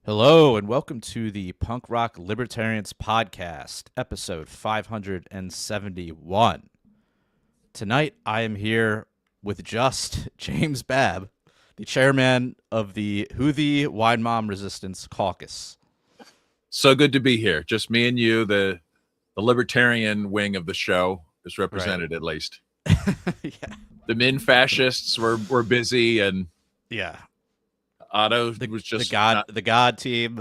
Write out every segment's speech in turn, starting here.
Hello, and welcome to the Punk Rock Libertarians Podcast, episode 571. Tonight, I am here with just James Babb, the chairman of the Houthi Wine Mom Resistance Caucus. So good to be here. Just me and you, the libertarian wing of the show is represented, right? At least. Yeah. The min fascists were busy, and yeah. Otto was just the God team.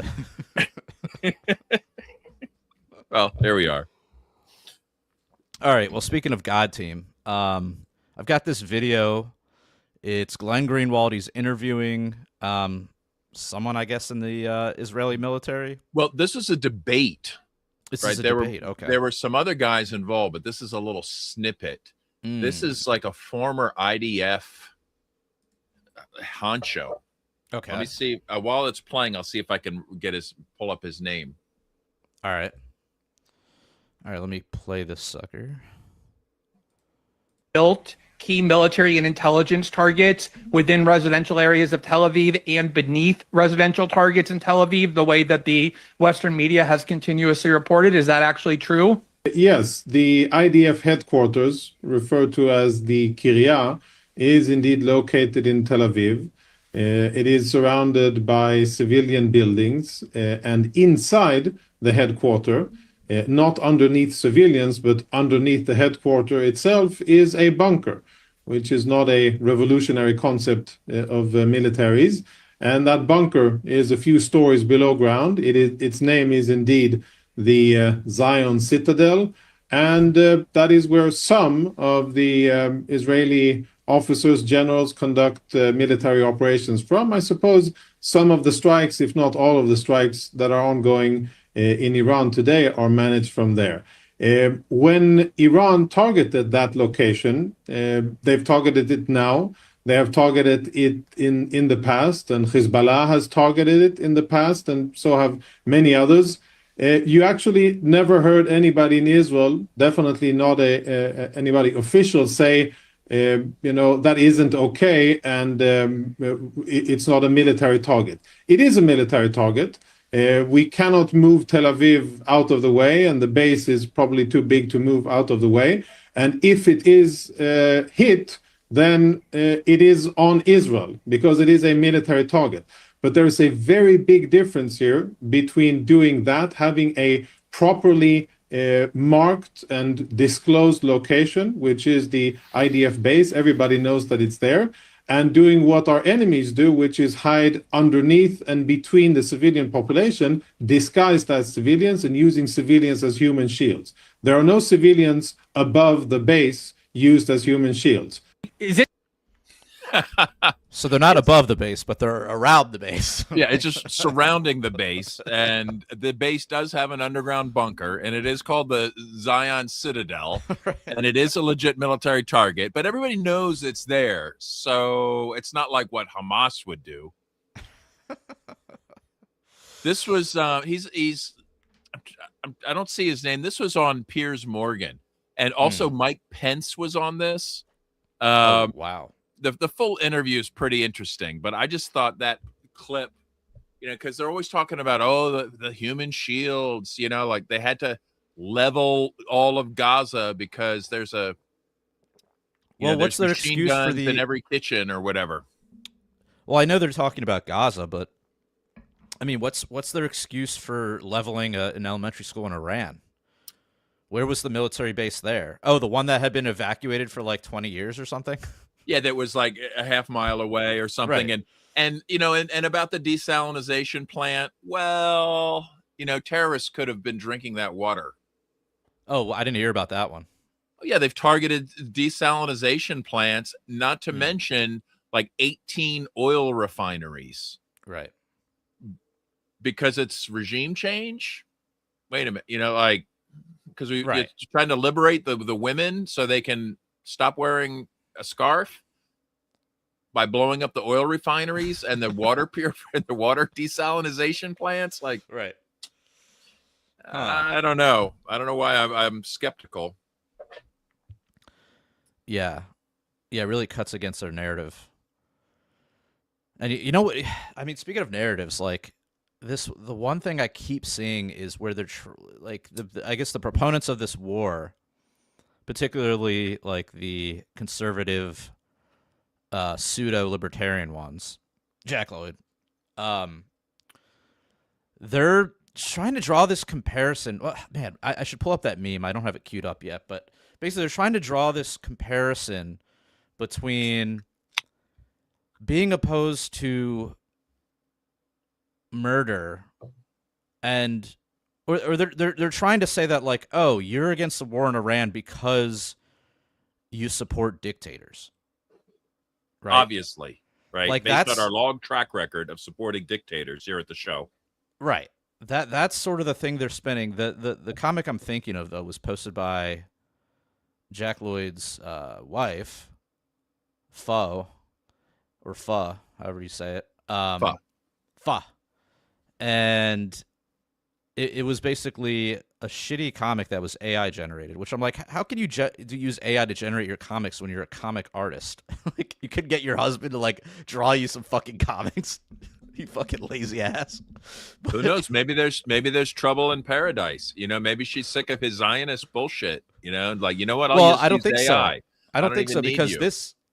Well, there we are. All right. Well, speaking of God team, I've got this video. It's Glenn Greenwald. He's interviewing someone, I guess, in the Israeli military. Well, this is a debate. This is a debate. Okay. There were some other guys involved, but this is a little snippet. This is like a former IDF honcho. Okay. Let me see. While it's playing, I'll see if I can pull up his name. All right. Let me play this sucker. Built key military and intelligence targets within residential areas of Tel Aviv and beneath residential targets in Tel Aviv, the way that the Western media has continuously reported. Is that actually true? Yes, the IDF headquarters, referred to as the Kiryat, is indeed located in Tel Aviv. It is surrounded by civilian buildings, and inside the headquarters, not underneath civilians, but underneath the headquarters itself, is a bunker, which is not a revolutionary concept of militaries. And that bunker is a few stories below ground. Its name is indeed the Zion Citadel, and that is where some of the Israeli officers, generals conduct military operations from. I suppose some of the strikes, if not all of the strikes that are ongoing in Iran today, are managed from there. When Iran targeted that location, they've targeted it now. They have targeted it in the past, and Hezbollah has targeted it in the past, and so have many others. You actually never heard anybody in Israel, definitely not anybody official, say, that isn't okay, and it's not a military target. It is a military target. We cannot move Tel Aviv out of the way, and the base is probably too big to move out of the way. And if it is hit, then it is on Israel, because it is a military target. But there is a very big difference here between doing that, having a properly marked and disclosed location, which is the IDF base. Everybody knows that it's there. And doing what our enemies do, which is hide underneath and between the civilian population, disguised as civilians, and using civilians as human shields. There are no civilians above the base used as human shields. Is it? So they're not above the base, but they're around the base. Yeah, it's just surrounding the base, and the base does have an underground bunker, and it is called the Zion Citadel, right. And it is a legit military target, but everybody knows it's there, so it's not like what Hamas would do. This was I don't see his name. This was on Piers Morgan, and also Mike Pence was on this. Oh, wow. The full interview is pretty interesting, but I just thought that clip, because they're always talking about, the human shields, like they had to level all of Gaza because there's what's their excuse for in every kitchen or whatever? Well, I know they're talking about Gaza, but I mean, what's their excuse for leveling an elementary school in Iran? Where was the military base there? Oh, the one that had been evacuated for like 20 years or something? Yeah, that was like a half mile away or something. Right. And about the desalination plant, well, terrorists could have been drinking that water. Oh, I didn't hear about that one. Oh, yeah, they've targeted desalination plants, not to mention like 18 oil refineries. Right. Because it's regime change. Wait a minute, because we're trying to liberate the women so they can stop wearing a scarf by blowing up the oil refineries and the water the water desalination plants. Right. I don't know. I don't know why I'm skeptical. Yeah. Yeah, it really cuts against their narrative. And you know what? I mean, speaking of narratives, the one thing I keep seeing is where they're like I guess the proponents of this war, particularly like the conservative, pseudo libertarian ones, Jack Lloyd, they're trying to draw this comparison. Well, man, I should pull up that meme. I don't have it queued up yet, but basically they're trying to draw this comparison between being opposed to murder and or they're trying to say that like, oh, you're against the war in Iran because you support dictators, right? Obviously, right? Like Based that's on our long track record of supporting dictators here at the show. right. That's sort of the thing they're spinning. The comic I'm thinking of though was posted by Jack Lloyd's wife, Pho, or Pho, however you say it. Pho. And it was basically a shitty comic that was AI generated, which I'm like, how can you use AI to generate your comics when you're a comic artist? Like, you could get your husband to like draw you some fucking comics. You fucking lazy ass. Who knows? Maybe there's trouble in paradise. You know, maybe she's sick of his Zionist bullshit. You know, like, you know what? I don't think so. AI. I don't think so because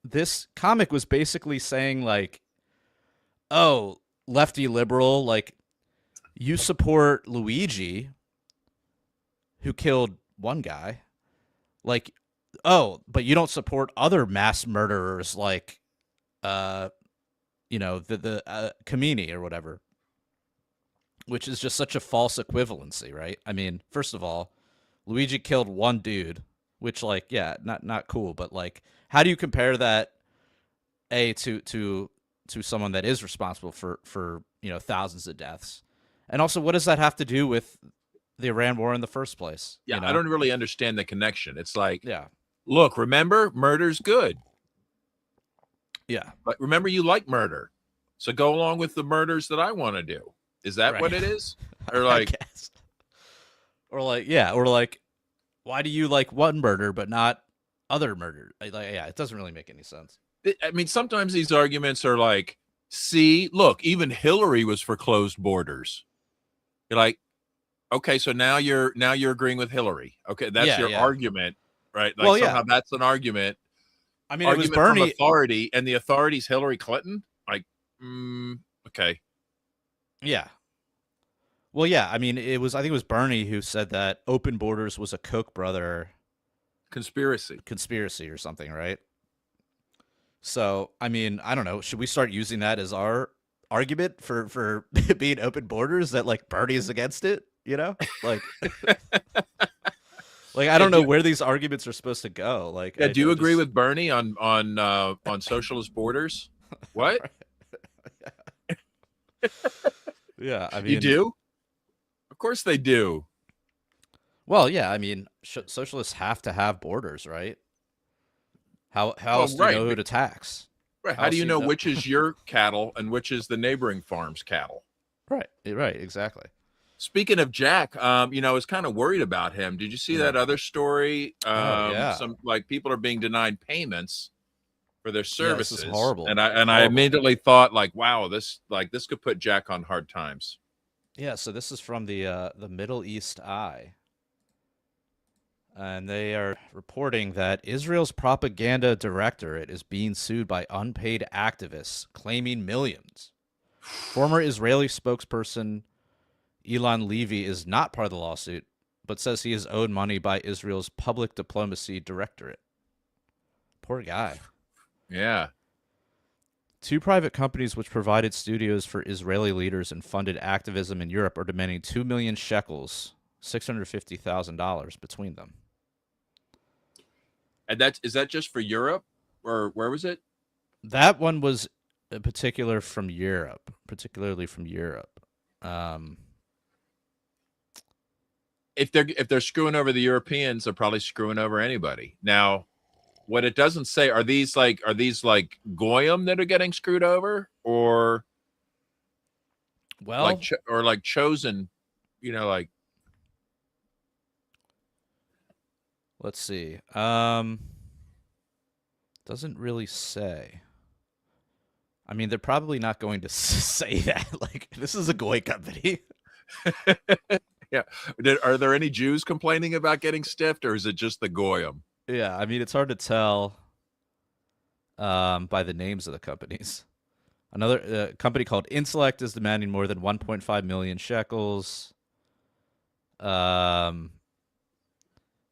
this comic was basically saying like, oh, lefty liberal, like, you support Luigi, who killed one guy, like, oh, but you don't support other mass murderers like, you know, the Kamini or whatever, which is just such a false equivalency, right? I mean, first of all, Luigi killed one dude, which, like, yeah, not cool, but like, how do you compare that to someone that is responsible for you know, thousands of deaths? And also, what does that have to do with the Iran war in the first place? Yeah, you know? I don't really understand the connection. It's like, Yeah, look, remember, murder's good. yeah. But remember, you like murder. So go along with the murders that I want to do. Is that Right. what it is? Or I like, guess. Or like, yeah, or like, why do you like one murder but not other murder? Like, yeah, it doesn't really make any sense. I mean, sometimes these arguments are like, see, look, even Hillary was for closed borders. You're like, okay, so now you're agreeing with Hillary. Okay, that's your argument, right? Like, well, somehow that's an argument. I mean, it was Argument Bernie. from authority, and the authority's Hillary Clinton. Like, okay, Yeah. Well, yeah. I mean, I think it was Bernie who said that open borders was a Koch brother conspiracy or something, right? So, I mean, I don't know. Should we start using that as our argument for being open borders? That like Bernie is against it, you know? Like, like I don't know where these arguments are supposed to go. Like, yeah, do you agree with Bernie on socialist borders? What? Yeah, I mean, you do. Of course they do. Well, yeah, I mean, socialists have to have borders, right? How else do you know who to tax? Right. How do you know which is your cattle and which is the neighboring farm's cattle? Right. Right. Exactly. Speaking of Jack, you know, I was kind of worried about him. Did you see that other story? Yeah. Some like people are being denied payments for their services. Yeah, this is horrible. And I immediately thought, like, wow, this could put Jack on hard times. Yeah. So this is from the Middle East Eye. And they are reporting that Israel's propaganda directorate is being sued by unpaid activists, claiming millions. Former Israeli spokesperson Ilan Levy is not part of the lawsuit, but says he is owed money by Israel's public diplomacy directorate. Poor guy. Yeah. Two private companies which provided studios for Israeli leaders and funded activism in Europe are demanding 2 million shekels, $650,000 between them. And is that just for Europe, or where was it? That one was particularly from Europe. If they're screwing over the Europeans, they're probably screwing over anybody. Now, what it doesn't say, are these like Goyim that are getting screwed over, or like chosen, you know, like. Let's see. Doesn't really say. I mean, they're probably not going to say that. Like, this is a Goy company. Yeah. Are there any Jews complaining about getting stiffed, or is it just the Goyim? Yeah, I mean, it's hard to tell by the names of the companies. Another company called Intellect is demanding more than 1.5 million shekels.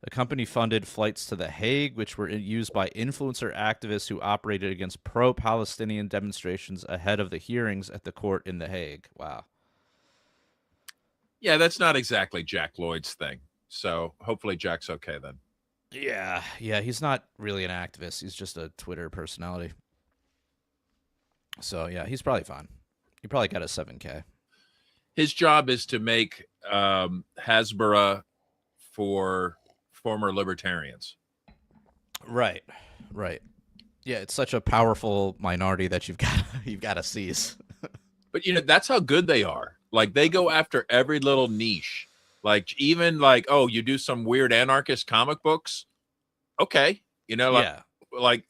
The company funded flights to The Hague, which were used by influencer activists who operated against pro-Palestinian demonstrations ahead of the hearings at the court in The Hague. Wow. Yeah, that's not exactly Jack Lloyd's thing. So hopefully Jack's okay then. Yeah, he's not really an activist. He's just a Twitter personality. So, yeah, he's probably fine. He probably got a 7K. His job is to make Hasbara for former libertarians. Right. Yeah, it's such a powerful minority that you've got to seize. But that's how good they are. Like, they go after every little niche. Like, even like, oh, you do some weird anarchist comic books. Okay. Like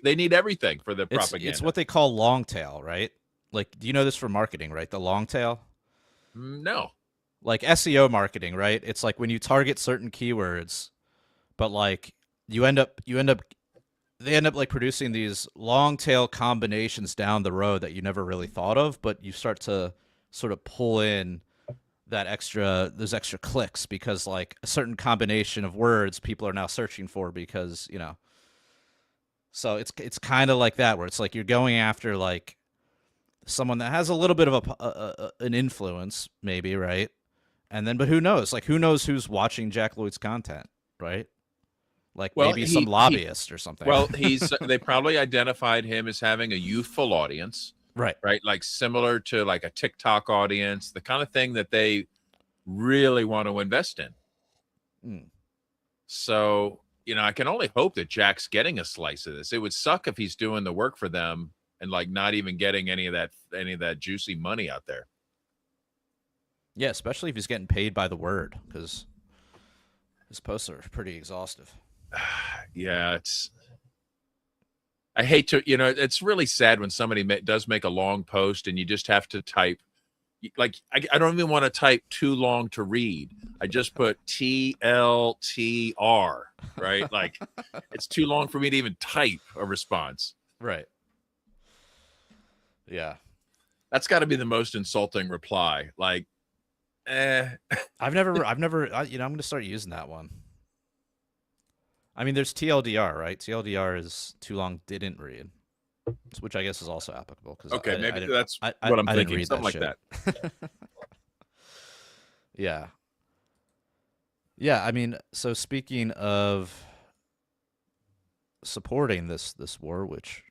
they need everything for the propaganda. It's what they call long tail, right? Like, do you know this for marketing, right? The long tail? No. Like SEO marketing, right? It's like when you target certain keywords, but like they end up like producing these long tail combinations down the road that you never really thought of, but you start to sort of pull in those extra clicks because like a certain combination of words people are now searching for because, so it's kind of like that where it's like you're going after like someone that has a little bit of an influence maybe, right? And then, but who knows? Like, who knows who's watching Jack Lloyd's content, right? Like, maybe some lobbyist or something. Well, they probably identified him as having a youthful audience, right? Like similar to like a TikTok audience, the kind of thing that they really want to invest in. So, I can only hope that Jack's getting a slice of this. It would suck if he's doing the work for them and like not even getting any of that juicy money out there. Yeah, especially if he's getting paid by the word, because his posts are pretty exhaustive. Yeah, I hate to, it's really sad when somebody does make a long post and you just have to type, like, I don't even want to type too long to read. I just put TLTR, right? Like, it's too long for me to even type a response. Right. Yeah. That's got to be the most insulting reply. Like, I've never, I'm going to start using that one. I mean, there's TLDR, right? TLDR is too long, didn't read, which I guess is also applicable. Okay, maybe that's what I'm thinking. Something like that. Yeah. Yeah, I mean, so speaking of supporting this war, which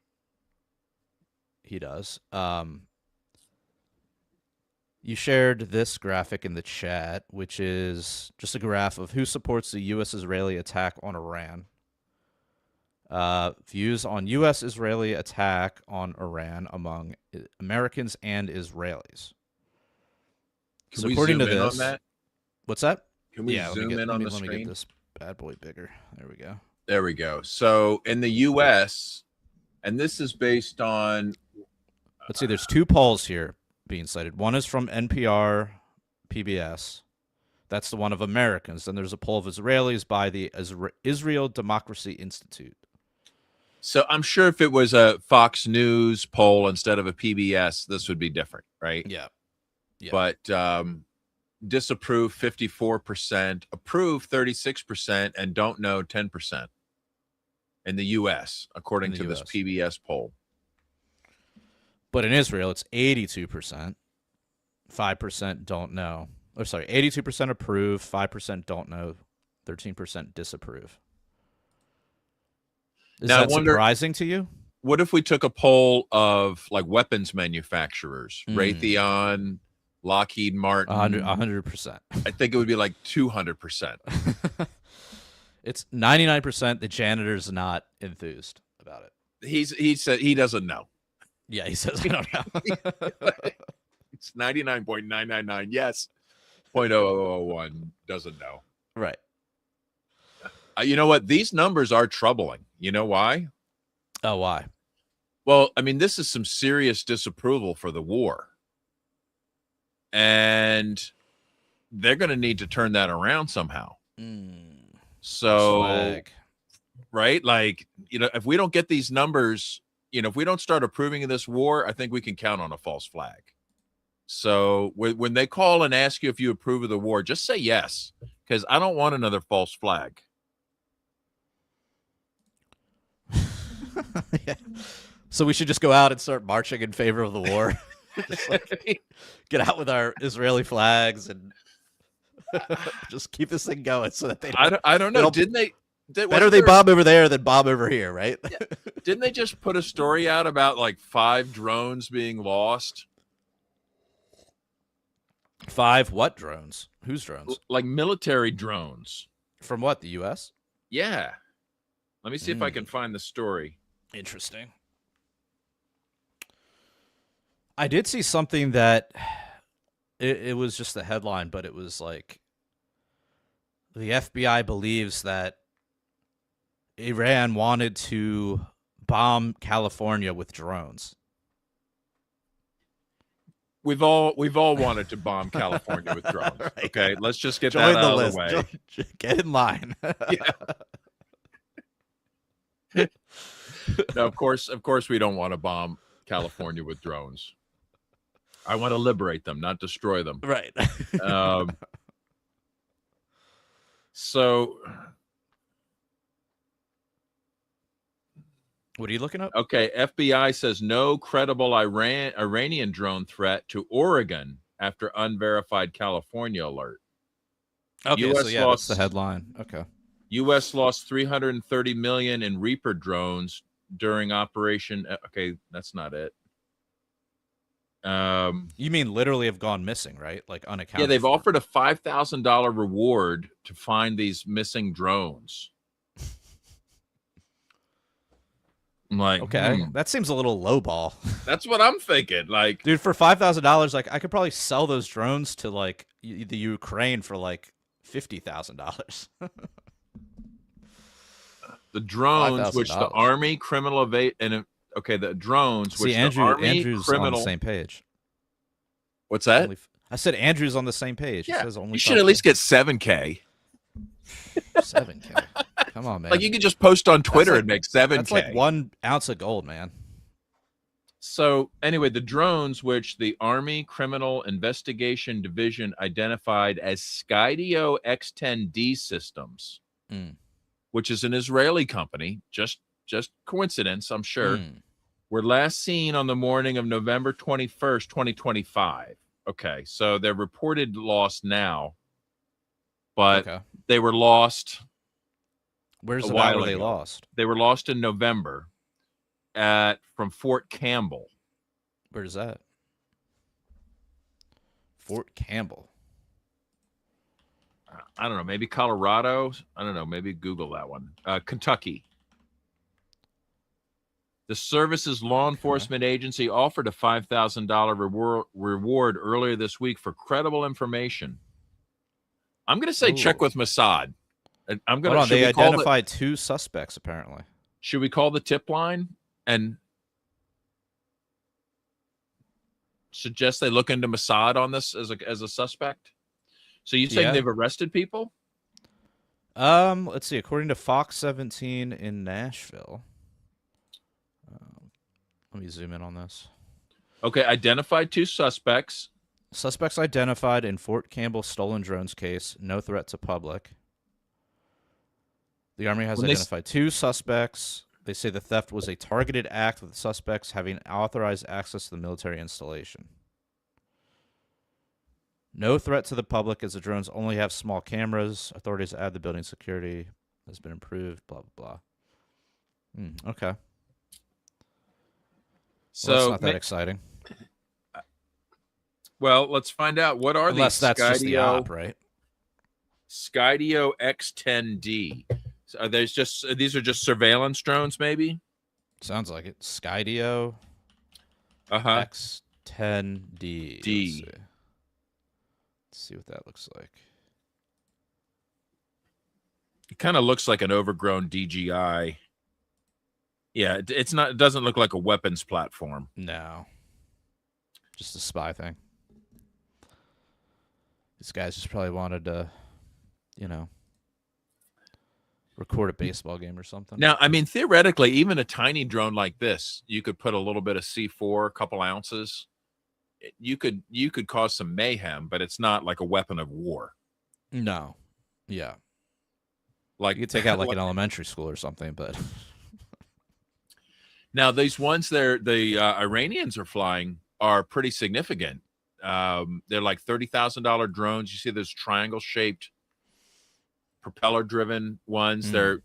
he does, you shared this graphic in the chat, which is just a graph of who supports the U.S.-Israeli attack on Iran. Views on U.S.-Israeli attack on Iran among Americans and Israelis. Can we zoom in on that? What's that? Can we zoom in on the screen? Let me get this bad boy bigger. There we go. There we go. So in the U.S., and this is based on... Let's see, there's two polls here being cited. One is from NPR, PBS. That's the one of Americans. Then there's a poll of Israelis by the Israel Democracy Institute. So I'm sure if it was a Fox News poll instead of a PBS, this would be different, right? Yeah. But disapprove 54%, approve 36%, and don't know 10% in the U.S., according to this PBS poll. But in Israel, it's 82%. 5% don't know. Oh, sorry, 82% approve, 5% don't know, 13% disapprove. Is that surprising to you? What if we took a poll of like weapons manufacturers, Raytheon, Lockheed Martin? 100%. I think it would be like 200%. It's 99%. The janitor's not enthused about it. He said he doesn't know. Yeah, he says I don't know. It's 99.999 yes, 0.0001 doesn't know. Right. You know what? These numbers are troubling. You know why? Oh, why? Well, I mean, this is some serious disapproval for the war. And they're going to need to turn that around somehow. So, Flag. right? Like, if we don't get these numbers, if we don't start approving of this war, I think we can count on a false flag. So when they call and ask you if you approve of the war, just say yes, because I don't want another false flag. Yeah. So we should just go out and start marching in favor of the war. Just get out with our Israeli flags and just keep this thing going so that they don't, I don't know. Didn't they? Better they bomb over there than bomb over here, right? Yeah. Didn't they just put a story out about like 5 drones being lost? 5 what drones? Whose drones? Like military drones. From what? The U.S.? Yeah. Let me see if I can find the story. Interesting. I did see something that it was just the headline, but it was like the FBI believes that Iran wanted to bomb California with drones. We've all wanted to bomb California with drones. Right. Okay, let's just get Join that out of the way. Get in line. Yeah. No, of course we don't want to bomb California with drones. I want to liberate them, not destroy them. Right. So what are you looking up? Okay, FBI says no credible Iranian drone threat to Oregon after unverified California alert. Okay, US so yeah, that's the headline. Okay. U.S. lost $330 million in Reaper drones during Operation. Okay, that's not it. You mean literally have gone missing, right? Like unaccounted. Yeah, they've offered a $5,000 reward to find these missing drones. I'm like, okay, that seems a little lowball. That's what I'm thinking. Like, dude, for $5,000, like I could probably sell those drones to like the Ukraine for like $50,000. The drones, which the Army criminal the drones, which the Andrew's on the same page. What's that? I said Andrew's on the same page. Yeah, it says only you should at least get 7K. 7K. Come on, man. Like you can just post on Twitter and make 7K. That's like 1 ounce of gold, man. So anyway, the drones, which the Army Criminal Investigation Division identified as Skydio X-10D systems, which is an Israeli company, just coincidence, I'm sure, were last seen on the morning of November 21st, 2025. Okay, so they're reported lost now, but they were lost. Where's the where they lost? They were lost in November from Fort Campbell. Where's that? Fort Campbell. I don't know, maybe Colorado. I don't know, maybe Google that one. Kentucky. The service's law enforcement agency offered a $5,000 reward earlier this week for credible information. I'm going to say check with Mossad. I'm going to. They identified 2 suspects apparently. Should we call the tip line and suggest they look into Mossad on this as a suspect? So you saying they've arrested people? Let's see. According to Fox 17 in Nashville. Let me zoom in on this. Okay, identified 2 suspects. Suspects identified in Fort Campbell stolen drones case. No threat to public. The Army has identified 2 suspects. They say the theft was a targeted act with the suspects having authorized access to the military installation. No threat to the public as the drones only have small cameras. Authorities add the building security has been improved, blah, blah, blah. Okay. So well, that's not that exciting. Well, let's find out. What are Unless these? That's just the op, right? Skydio X-10D. So these are just surveillance drones, maybe? Sounds like it. Skydio X-10D. Let's see what that looks like. It kind of looks like an overgrown DJI. Yeah, it's not. It doesn't look like a weapons platform. No, just a spy thing. These guys just probably wanted to, record a baseball game or something. Now, I mean, theoretically, even a tiny drone like this, you could put a little bit of C4, a couple ounces. You could cause some mayhem, but it's not like a weapon of war. No. Yeah. Like you could take out like an elementary school or something, but now these ones the Iranians are flying are pretty significant. They're like $30,000 drones. You see those triangle-shaped, propeller-driven ones. They're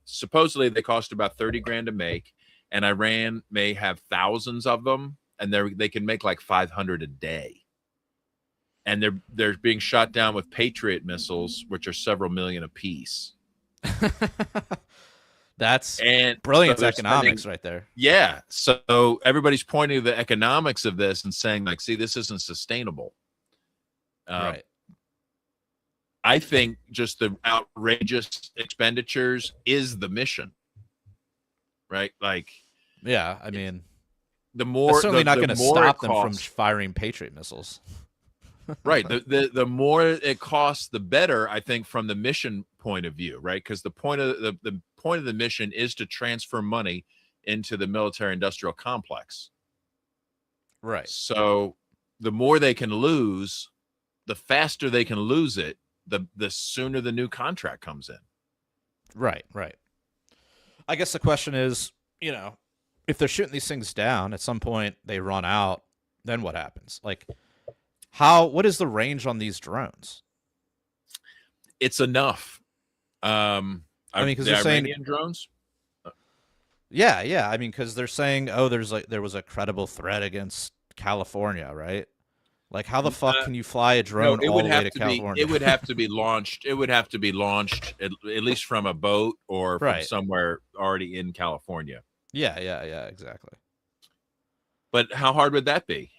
supposedly they cost about 30 grand to make, and Iran may have thousands of them, and they can make like 500 a day. And they're being shot down with Patriot missiles, which are several million apiece. That's brilliant economics right there. Yeah. So everybody's pointing to the economics of this and saying, like, see, this isn't sustainable. Right. I think just the outrageous expenditures is the mission. Right? Like, yeah, I mean, the more that's certainly not going to stop them from costs, firing Patriot missiles. right. The more it costs, the better, I think, from the mission point of view, right? Because the point of the mission is to transfer money into the military-industrial complex. Right. So the more they can lose, the faster they can lose it, the sooner the new contract comes in. Right. I guess the question is, if they're shooting these things down, at some point they run out, then what happens? Like, what is the range on these drones? It's enough. I mean, because they're saying Iranian drones. Yeah. I mean, because they're saying, there was a credible threat against California, right? Like, how the fuck can you fly a drone all the way to California? It would have to be launched. It would have to be launched at least from a boat or from somewhere already in California. Yeah, exactly. But how hard would that be?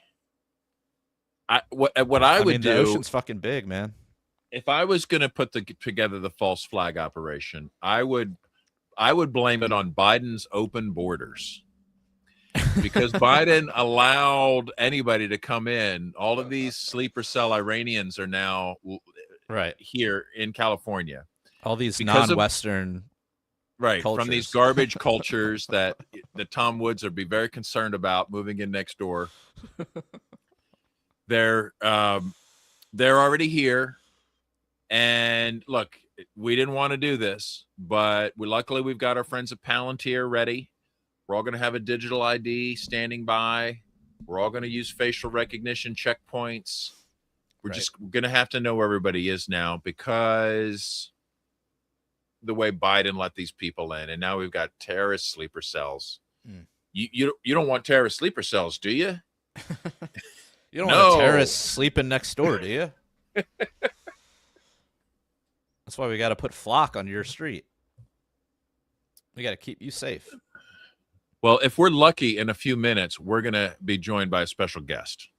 I would mean, do. The ocean's fucking big, man. If I was going to put together the false flag operation, I would blame it on Biden's open borders. Because Biden allowed anybody to come in. All of these sleeper cell Iranians are now here in California. All these non-Western cultures. From these garbage cultures that the Tom Woods would be very concerned about moving in next door. They're already here. And look, we didn't want to do this, but luckily we've got our friends at Palantir ready. We're all going to have a digital ID standing by. We're all going to use facial recognition checkpoints. We're just going to have to know where everybody is now because the way Biden let these people in, and now we've got terrorist sleeper cells. You don't want terrorist sleeper cells, do you? You don't want a terrorist sleeping next door, do you? That's why we got to put flock on your street. We got to keep you safe. Well, if we're lucky, in a few minutes, we're going to be joined by a special guest.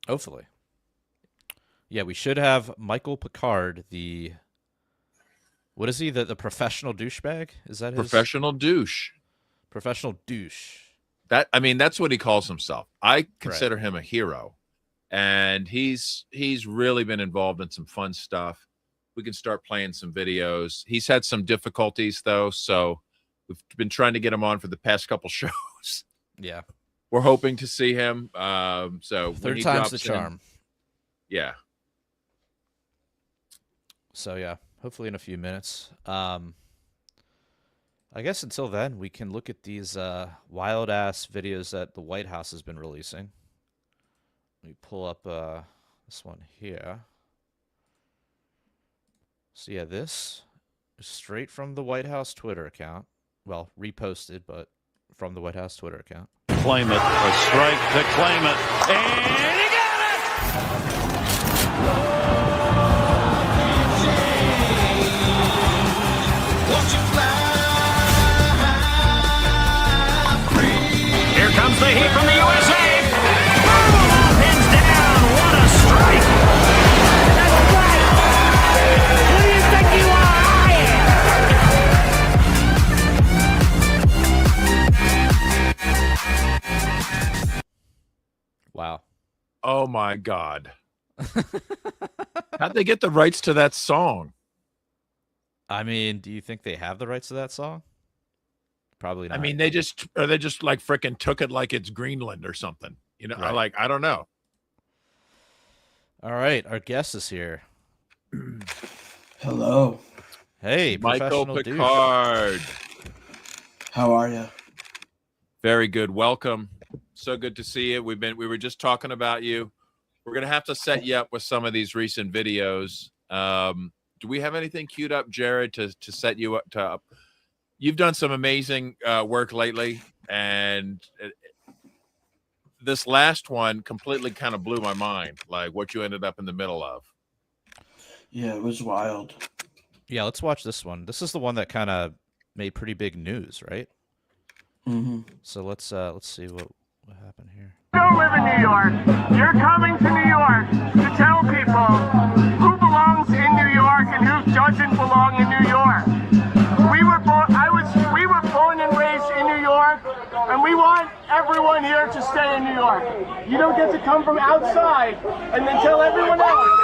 Hopefully. Yeah, we should have Michael Picard, what is he, the professional douchebag? Is that his? Professional douche. Professional douche. That's what he calls himself. I consider him a hero. And he's really been involved in some fun stuff. We can start playing some videos. He's had some difficulties, though, so we've been trying to get him on for the past couple shows. Yeah. We're hoping to see him. So third time's the charm. Yeah. So, yeah, hopefully in a few minutes. I guess until then, we can look at these wild-ass videos that the White House has been releasing. Let me pull up this one here. So, yeah, this is straight from the White House Twitter account. Well, reposted, but from the White House Twitter account. Claim it. A strike to claim it. And he got it! Here comes the heat from the USA. Boom! Pins down. What a strike! That's right. Who do you think you are? I am. Oh my God. How'd they get the rights to that song? I mean, do you think they have the rights to that song? Probably not. I mean, they just like freaking took it like it's Greenland or something. You know, Right. I don't know. All right, our guest is here. Hello. Hey, Michael professional douche. Picard. How are you? Very good. Welcome. So good to see you. We were just talking about you. We're gonna have to set you up with some of these recent videos. Do we have anything queued up, Jared, to set you up? You've done some amazing work lately, and this last one completely kind of blew my mind, like what you ended up in the middle of. Yeah, it was wild. Yeah, let's watch this one. This is the one that kind of made pretty big news, right? Mm-hmm. So let's see what happened here. Don't live in New York. You're coming to New York to tell people who belongs in New York and who doesn't belong in New York. We were born and raised in New York, and we want everyone here to stay in New York. You don't get to come from outside and then tell everyone else.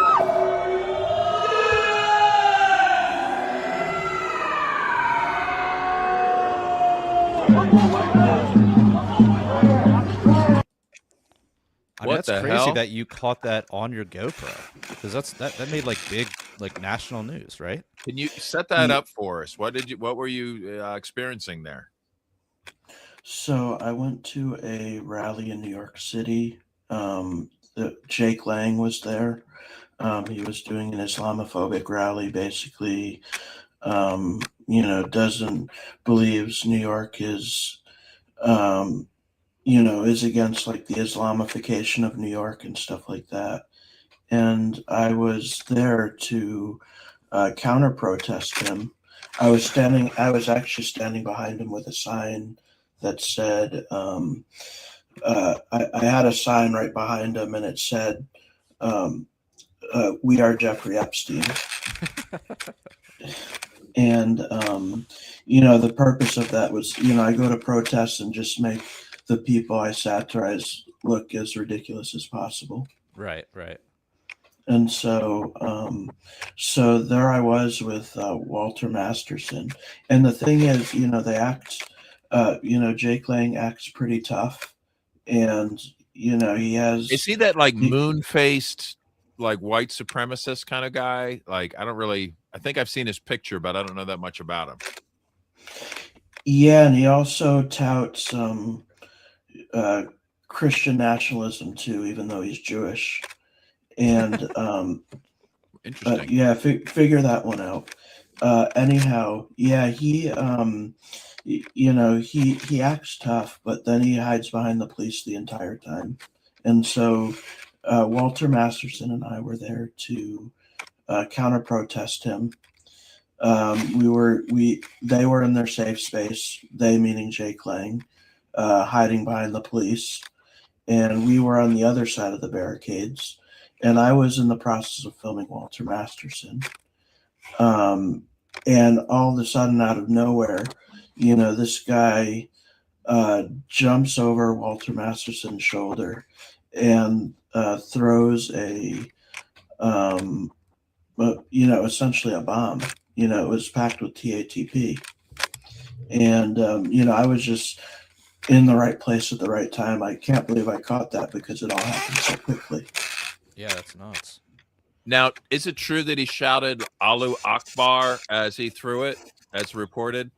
I mean, What that's the crazy hell? that you caught that on your GoPro, because that made like big national news, right? Can you set that up for us? What were you experiencing there? So I went to a rally in New York City. Jake Lang was there. He was doing an Islamophobic rally, basically. Believes New York is, is against like the Islamification of New York and stuff like that. And I was there to counter protest him. I was actually standing behind him with a sign that said, I had a sign right behind him, and it said, "We are Jeffrey Epstein." And the purpose of that was, I go to protests and just make the people I satirize look as ridiculous as possible. Right. And so there I was with Walter Masterson. And the thing is, they act, Jake Lang acts pretty tough. And, he has... Is he that like moon-faced, like white supremacist kind of guy? Like, I think I've seen his picture, but I don't know that much about him. Yeah, and he also touts Christian nationalism too, even though he's Jewish. And Interesting. yeah, figure that one out. Anyhow, yeah, he acts tough, but then he hides behind the police the entire time. And so Walter Masterson and I were there to counter protest him. They were in their safe space, they meaning Jake Lang, hiding behind the police, and we were on the other side of the barricades. And I was in the process of filming Walter Masterson. And all of a sudden, out of nowhere, this guy jumps over Walter Masterson's shoulder and throws essentially a bomb. It was packed with TATP. And, I was just in the right place at the right time. I can't believe I caught that because it all happened so quickly. Yeah, that's nuts. Now, is it true that he shouted Allahu Akbar as he threw it, as reported?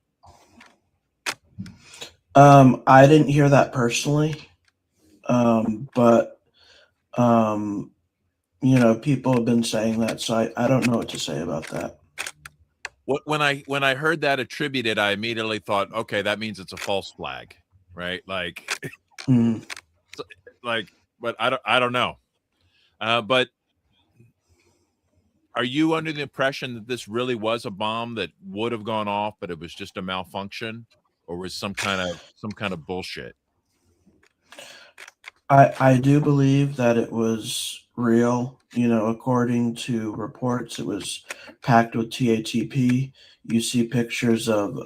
I didn't hear that personally, but people have been saying that, so I don't know what to say about that. When I heard that attributed, I immediately thought, okay, that means it's a false flag, right? Like, but I don't know. But are you under the impression that this really was a bomb that would have gone off, but it was just a malfunction, or was some kind of bullshit? I do believe that it was real. According to reports, it was packed with TATP. You see pictures of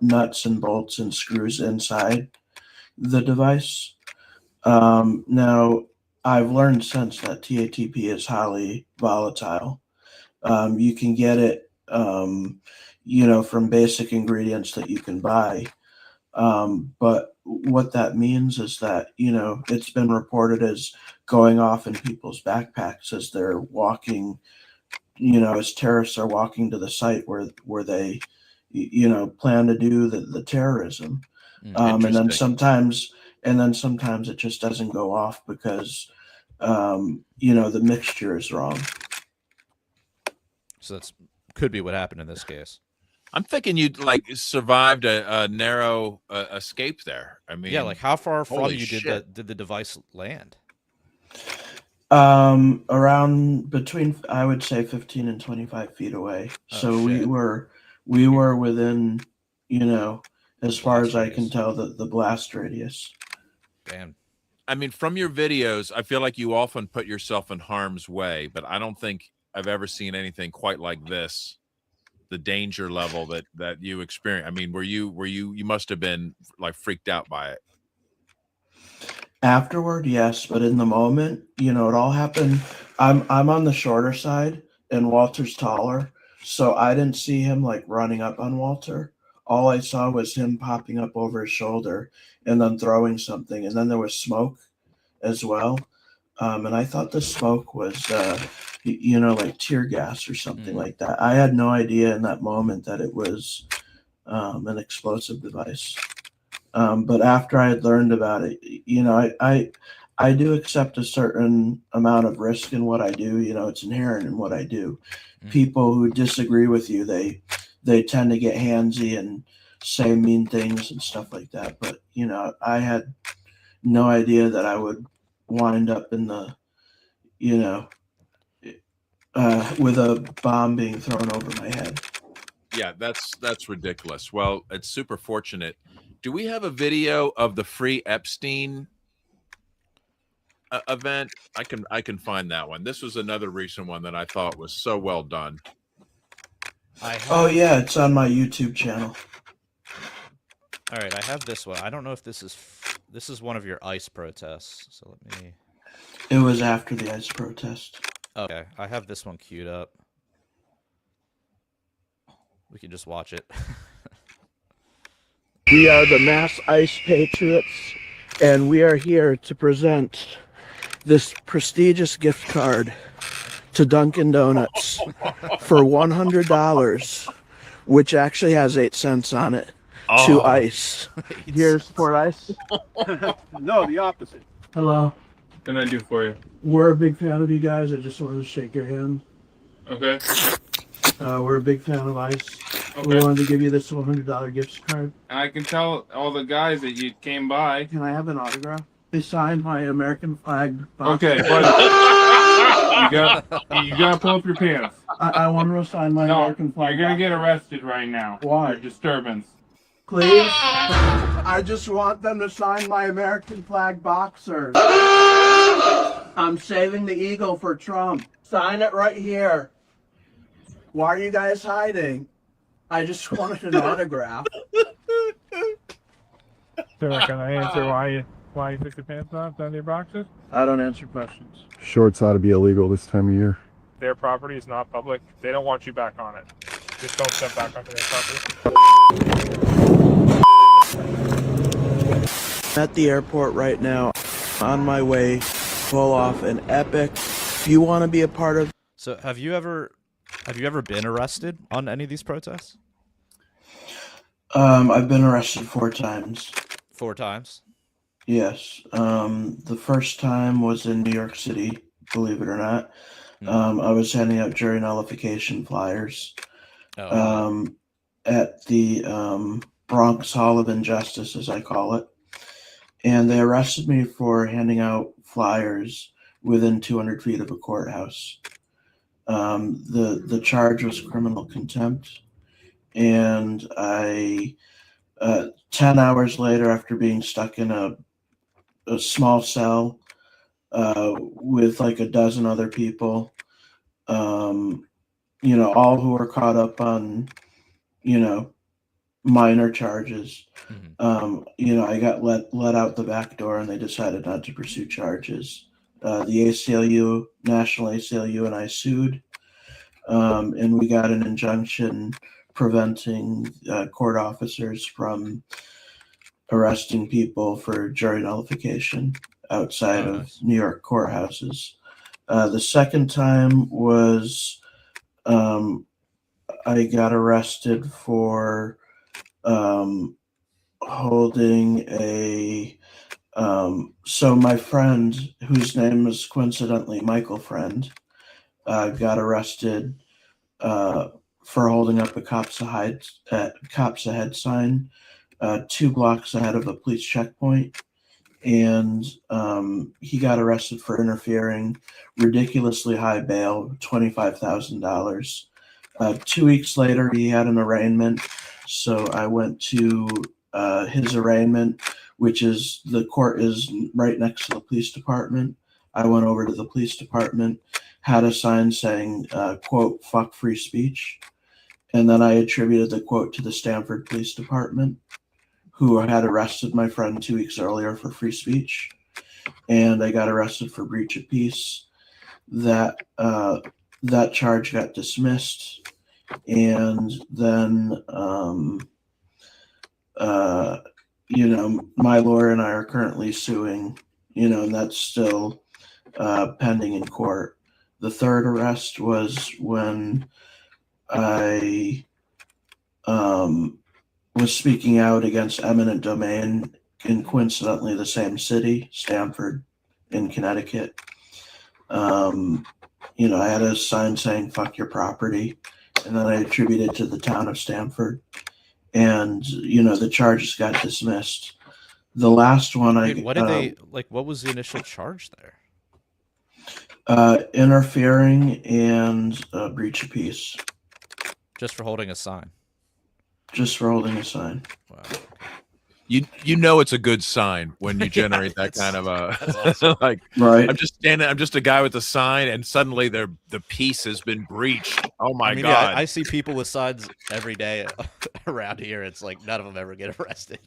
nuts and bolts and screws inside the device. Now, I've learned since that TATP is highly volatile. You can get it, from basic ingredients that you can buy. But what that means is that, it's been reported as going off in people's backpacks as they're walking, as terrorists are walking to the site where they, plan to do the terrorism. And then sometimes it just doesn't go off because, the mixture is wrong. So could be what happened in this case. I'm thinking you survived a narrow escape there. I mean, yeah, how far from you shit. did the device land? Around between, I would say, 15 and 25 feet away. So we were within, as far as I can tell, the blast radius. Damn. I mean, from your videos, I feel like you often put yourself in harm's way, but I don't think I've ever seen anything quite like this. The danger level that you experience. I mean, you must have been freaked out by it. Afterward, yes, but in the moment, it all happened. I'm on the shorter side and Walter's taller, so I didn't see him running up on Walter. All I saw was him popping up over his shoulder and then throwing something, and then there was smoke as well. And I thought the smoke was tear gas or something like that. I had no idea in that moment that it was an explosive device. But after I had learned about it, I do accept a certain amount of risk in what I do. It's inherent in what I do. People who disagree with you, they tend to get handsy and say mean things and stuff like that. But, I had no idea that I would wind up in the, with a bomb being thrown over my head. Yeah, that's ridiculous. Well, it's super fortunate. Do we have a video of the free Epstein event? I can find that one. This was another recent one that I thought was so well done. Oh yeah, it's on my YouTube channel. All right, I have this one. I don't know if this is one of your ICE protests. So let me. It was after the ICE protest. Okay, I have this one queued up. We can just watch it. We are the Mass ICE Patriots, and we are here to present this prestigious gift card to Dunkin' Donuts for $100, which actually has 8 cents on it, to ICE. Here, support ICE? No, the opposite. Hello. What can I do for you? We're a big fan of you guys. I just wanted to shake your hand. Okay. We're a big fan of ICE. Okay. We wanted to give you this $100 gift card. I can tell all the guys that you came by. Can I have an autograph? They signed my American flag box. Okay, but you gotta pull up your pants. I want to sign my American flag. You're gonna get arrested right now. Why? For disturbance. Please? I just want them to sign my American flag boxers. I'm saving the eagle for Trump. Sign it right here. Why are you guys hiding? I just wanted an autograph. They're not gonna answer why you took the pants off on your boxes. I don't answer questions. Shorts ought to be illegal this time of year. Their property is not public. They don't want you back on it. Just don't step back onto their property. At the airport right now, on my way, pull off an epic. If you want to be a part of. So have you ever been arrested on any of these protests? I've been arrested 4 times. 4 times? Yes. The first time was in New York City, believe it or not. I was handing out jury nullification flyers at the Bronx Hall of Injustice, as I call it. And they arrested me for handing out flyers within 200 feet of a courthouse. The charge was criminal contempt. And I, 10 hours later, after being stuck in a small cell with like a dozen other people, all who were caught up on, minor charges, I got let out the back door, and they decided not to pursue charges The ACLU, National ACLU, and I sued, and we got an injunction preventing court officers from arresting people for jury nullification outside of New York courthouses. The second time was I got arrested for holding a so my friend, whose name is coincidentally Michael Friend, got arrested for holding up a cops ahead sign 2 blocks ahead of a police checkpoint, and he got arrested for interfering. Ridiculously high bail, $25,000. 2 weeks later, he had an arraignment, so I went to his arraignment, which is, the court is right next to the police department. I went over to the police department, had a sign saying, quote, "fuck free speech." And then I attributed the quote to the Stamford Police Department, who had arrested my friend 2 weeks earlier for free speech. And I got arrested for breach of peace. That charge got dismissed. And then, my lawyer and I are currently suing, and that's still pending in court. The third arrest was when I was speaking out against eminent domain in coincidentally the same city, Stamford in Connecticut. I had a sign saying "fuck your property," and then I attributed it to the town of Stamford. And the charges got dismissed. The last one, what did they like? What was the initial charge there? Interfering and breach of peace. Just for holding a sign. Just for holding a sign. Wow. You know it's a good sign when you generate that kind of a awesome. like. Right. I'm just a guy with a sign, and suddenly the peace has been breached. Oh my God! Yeah, I see people with signs every day around here. It's like none of them ever get arrested.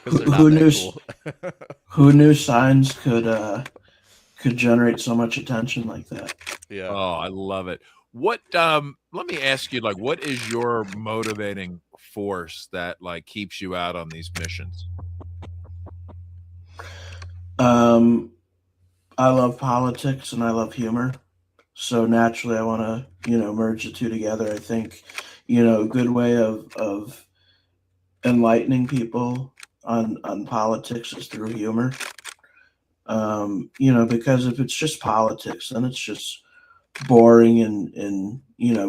Who knew? Who knew signs could generate so much attention like that? Yeah. Oh, I love it. What? Let me ask you, what is your motivating force that keeps you out on these missions? I love politics and I love humor, so naturally I want to merge the two together. I think a good way of enlightening people on politics is through humor. Because if it's just politics, then it's just boring and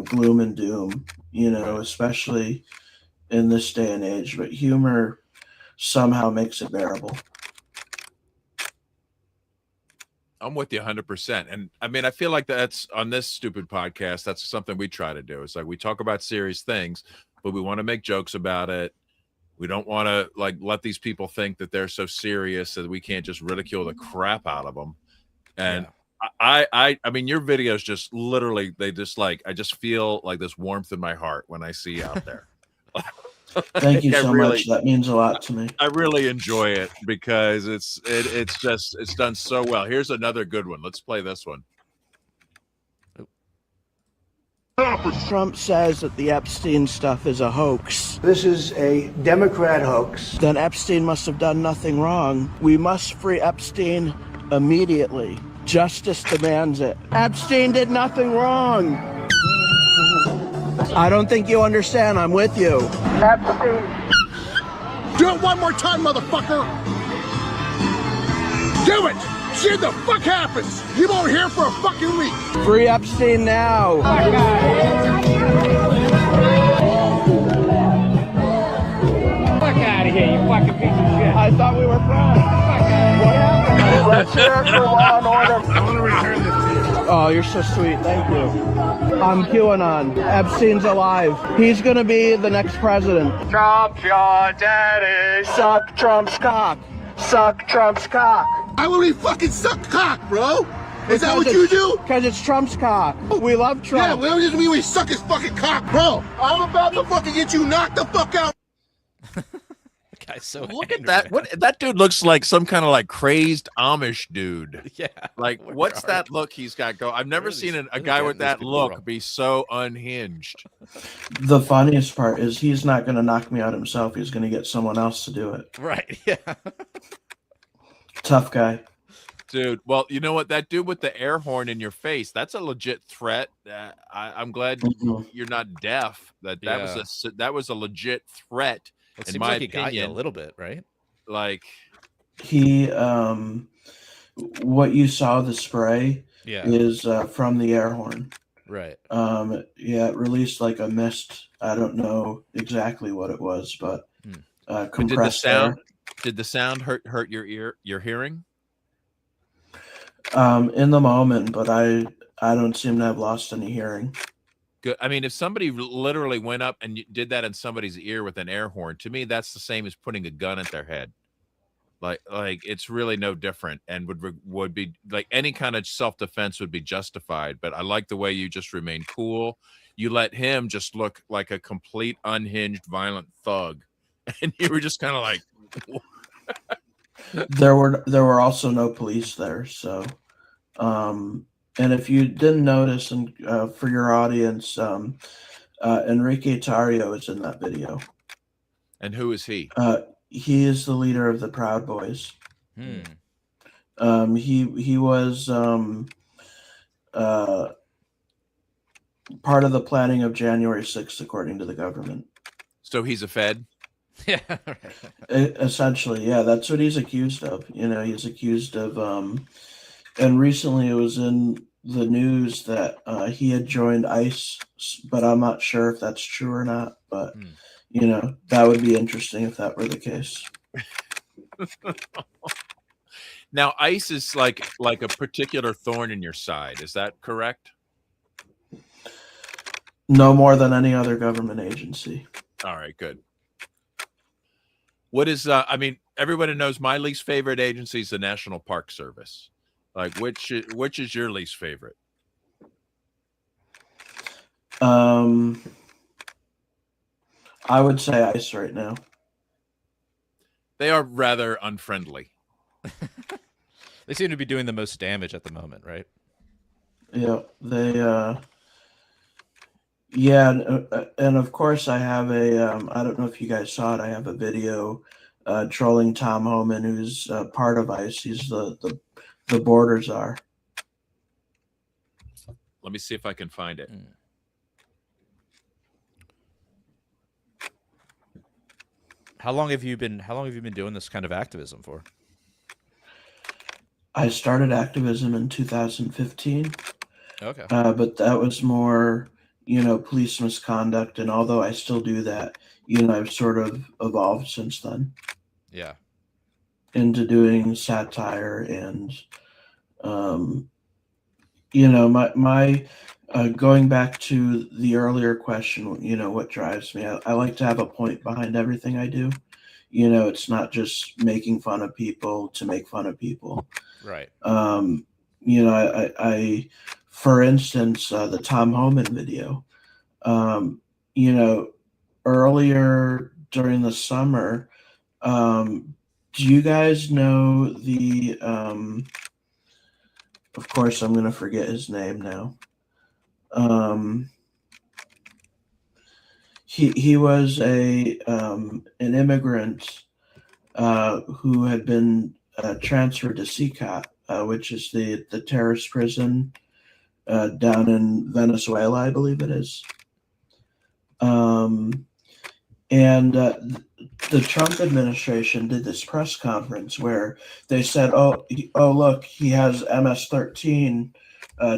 gloom and doom, especially in this day and age. But humor somehow makes it bearable. I'm with you 100%. And I mean, I feel like that's on this stupid podcast. That's something we try to do. It's like we talk about serious things, but we want to make jokes about it. We don't want to let these people think that they're so serious that we can't just ridicule the crap out of them. And I mean, your videos just literally, they just I just feel like this warmth in my heart when I see you out there. Thank you so much. That means a lot to me. I really enjoy it because it's done so well. Here's another good one. Let's play this one. Trump says that the Epstein stuff is a hoax. This is a Democrat hoax. Then Epstein must have done nothing wrong. We must free Epstein immediately. Justice demands it. Epstein did nothing wrong. I don't think you understand. I'm with you. Epstein. Do it one more time, motherfucker. Do it. See what the fuck happens. You won't hear for a fucking week. Free Epstein now. Fuck out of here, you fucking piece of shit. I thought we were friends. What happened? Let's hear it for law and order. I want to return this to you. Oh, you're so sweet. Thank you. I'm QAnon. Epstein's alive. He's going to be the next president. Trump your daddy. Suck Trump's cock. Suck Trump's cock. I will fucking suck cock, bro. Is that what you do? Because it's Trump's cock. We love Trump. Yeah, well, doesn't mean we suck his fucking cock, bro. I'm about to fucking get you knocked the fuck out. guy's so Look angry, at that. man. What that dude looks like some kind of like crazy Amish dude. Yeah. Like, where what's are- that look he's got going? I've never are seen these- a where are they guy with getting these that people look from? be so unhinged. The funniest part is he's not going to knock me out himself. He's going to get someone else to do it. Right. Yeah. Tough guy. Dude, well, you know what? That dude with the air horn in your face, that's a legit threat. I'm glad you're not deaf. That was a legit threat. It in seems my like he got you a opinion. little bit, right? Like, He, what you saw, the spray, Yeah. is from the air horn. Right. Yeah, it released like a mist. I don't know exactly what it was, but compressed air. Did the sound hurt your hearing? In the moment, but I don't seem to have lost any hearing. Good. I mean, if somebody literally went up and did that in somebody's ear with an air horn, to me, that's the same as putting a gun at their head. Like it's really no different, and would be like any kind of self-defense would be justified. But I like the way you just remain cool. You let him just look like a complete unhinged, violent thug, and you were just kind of like. There were also no police there, so and if you didn't notice, and for your audience, Enrique Tarrio is in that video. And who is he? He is the leader of the Proud Boys. Hmm. He was part of the planning of January 6th, according to the government. So he's a Fed? Yeah. Essentially, yeah, that's what he's accused of. You know, he's accused of, and recently it was in the news that he had joined ICE, but I'm not sure if that's true or not. But you know, that would be interesting if that were the case. Now, ICE is like a particular thorn in your side. Is that correct? No more than any other government agency. All right, good. What is I mean, everybody knows my least favorite agency is the National Park Service. Like, which is your least favorite? I would say ICE right now. They are rather unfriendly. They seem to be doing the most damage at the moment, right? Yeah, they yeah, and of course I have a I don't know if you guys saw it. I have a video trolling Tom Homan, who's part of ICE. He's the Border Czar. Let me see if I can find it. How long have you been doing this kind of activism for? I started activism in 2015. Okay. But that was more, you know, police misconduct, and although I still do that, you know, I've sort of evolved since then. Yeah. Into doing satire and you know, my going back to the earlier question, you know, what drives me, I like to have a point behind everything I do. You know, it's not just making fun of people to make fun of people. Right. You know, I for instance, the Tom Homan video, you know, earlier during the summer, do you guys know the, of course, I'm going to forget his name now. He was an immigrant who had been transferred to CCOT, which is the terrorist prison down in Venezuela, I believe it is. And the Trump administration did this press conference where they said, oh, look, he has MS-13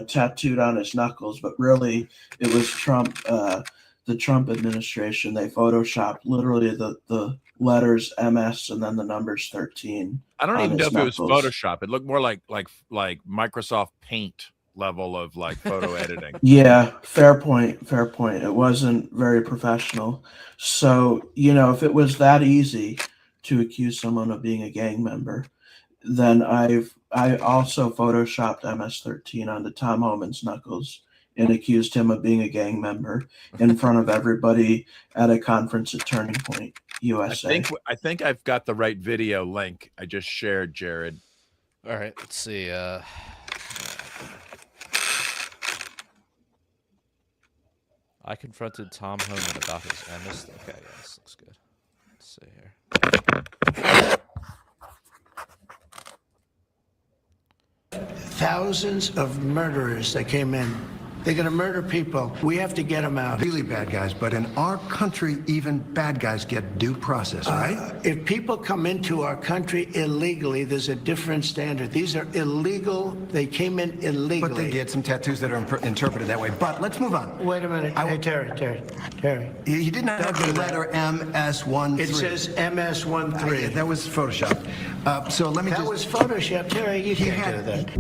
tattooed on his knuckles, but really it was Trump, the Trump administration. They photoshopped literally the letters MS and then the numbers 13. I don't even know if knuckles. it was Photoshop. It looked more like Microsoft Paint level of like photo editing. Yeah, fair point. It wasn't very professional. So, you know, if it was that easy to accuse someone of being a gang member, then I also photoshopped MS-13 onto Tom Homan's knuckles and accused him of being a gang member in front of everybody at a conference at Turning Point. USA. I think I've got the right video link. I just shared, Jared. All right, let's see. I confronted Tom Homan about his MS. Okay, yeah, this looks good. Let's see here. Thousands of murderers that came in. They're going to murder people. We have to get them out. Really bad guys, but in our country, even bad guys get due process, right? If people come into our country illegally, there's a different standard. These are illegal. They came in illegally. But they get some tattoos that are interpreted that way. But let's move on. Wait a minute. Hey, Terry. You didn't have the letter MS13. It says MS13. That was Photoshop. So let me That was Photoshop. Terry, you can't do that.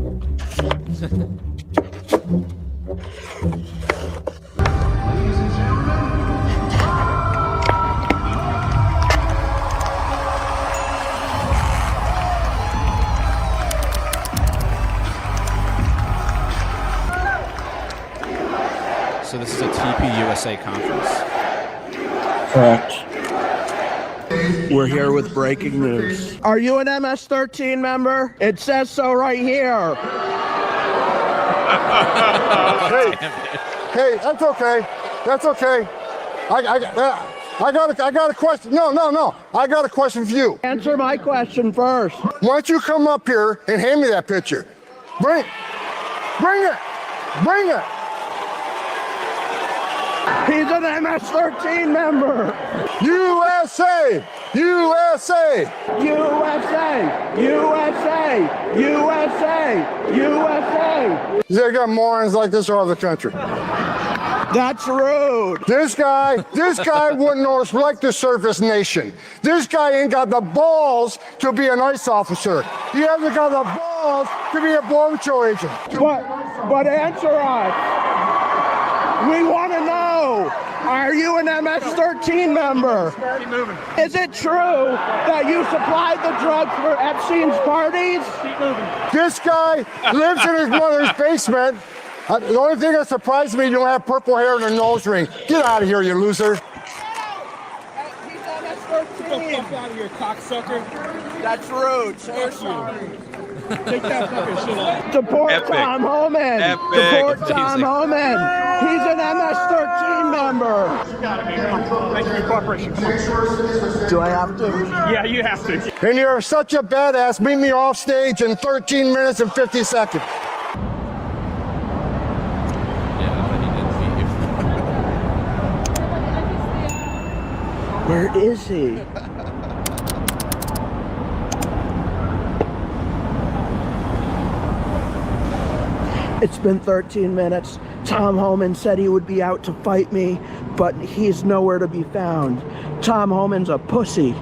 So this is a TPUSA conference? Correct. We're here with breaking news. Are you an MS-13 member? It says so right here. Hey, that's okay. That's okay. I got a question. No. I got a question for you. Answer my question first. Why don't you come up here and hand me that picture? Bring it. He's an MS-13 member. USA. They got morons like this all over the country. That's rude. This guy wouldn't respect the surface nation. This guy ain't got the balls to be an ICE officer. He hasn't got the balls to be a Border Patrol agent. But answer us. We want to know, are you an MS-13 member? Is it true that you supplied the drugs for Epstein's parties? This guy lives in his mother's basement. The only thing that surprised me, you don't have purple hair and a nose ring. Get out of here, you loser. He's MS-13. Get the fuck out of here, cocksucker. That's rude. Say sorry. Take that fucking shit off. Deport Tom Homan. Deport Tom Homan. He's an MS-13 member. You gotta be. Thank you for your cooperation. Come on. Do I have to? Yeah, you have to. And you're such a badass. Meet me off stage in 13 minutes and 50 seconds. Where is he? It's been 13 minutes. Tom Homan said he would be out to fight me, but he's nowhere to be found. Tom Homan's a pussy,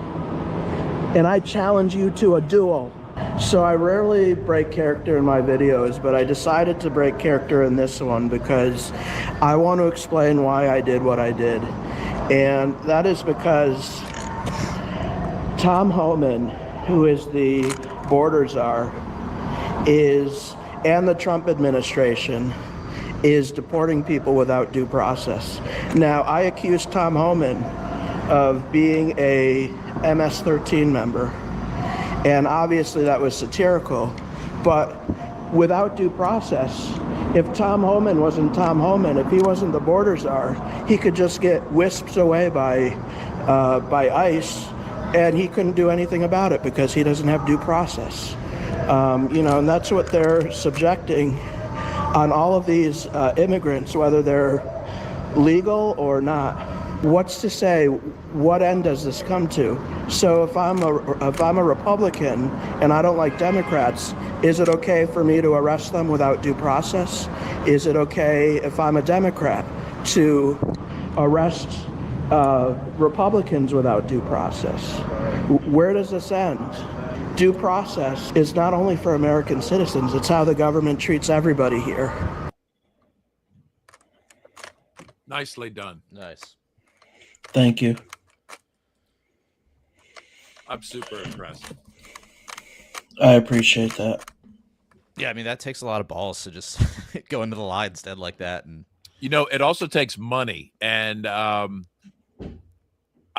and I challenge you to a duel. So I rarely break character in my videos, but I decided to break character in this one because I want to explain why I did what I did. And that is because Tom Homan, who is the Border Czar, and the Trump administration is deporting people without due process. Now, I accused Tom Homan of being a MS-13 member, and obviously that was satirical, but without due process, if Tom Homan wasn't Tom Homan, if he wasn't the Border Czar, he could just get whisked away by ICE, and he couldn't do anything about it because he doesn't have due process. And that's what they're subjecting on all of these immigrants, whether they're legal or not. What's to say, what end does this come to? So if I'm a Republican and I don't like Democrats, is it okay for me to arrest them without due process? Is it okay if I'm a Democrat to arrest Republicans without due process? Where does this end? Due process is not only for American citizens, it's how the government treats everybody here. Nicely done. Nice. Thank you. I'm super impressed. I appreciate that. Yeah, I mean, that takes a lot of balls to just go into the lion's den like that. And it also takes money. And I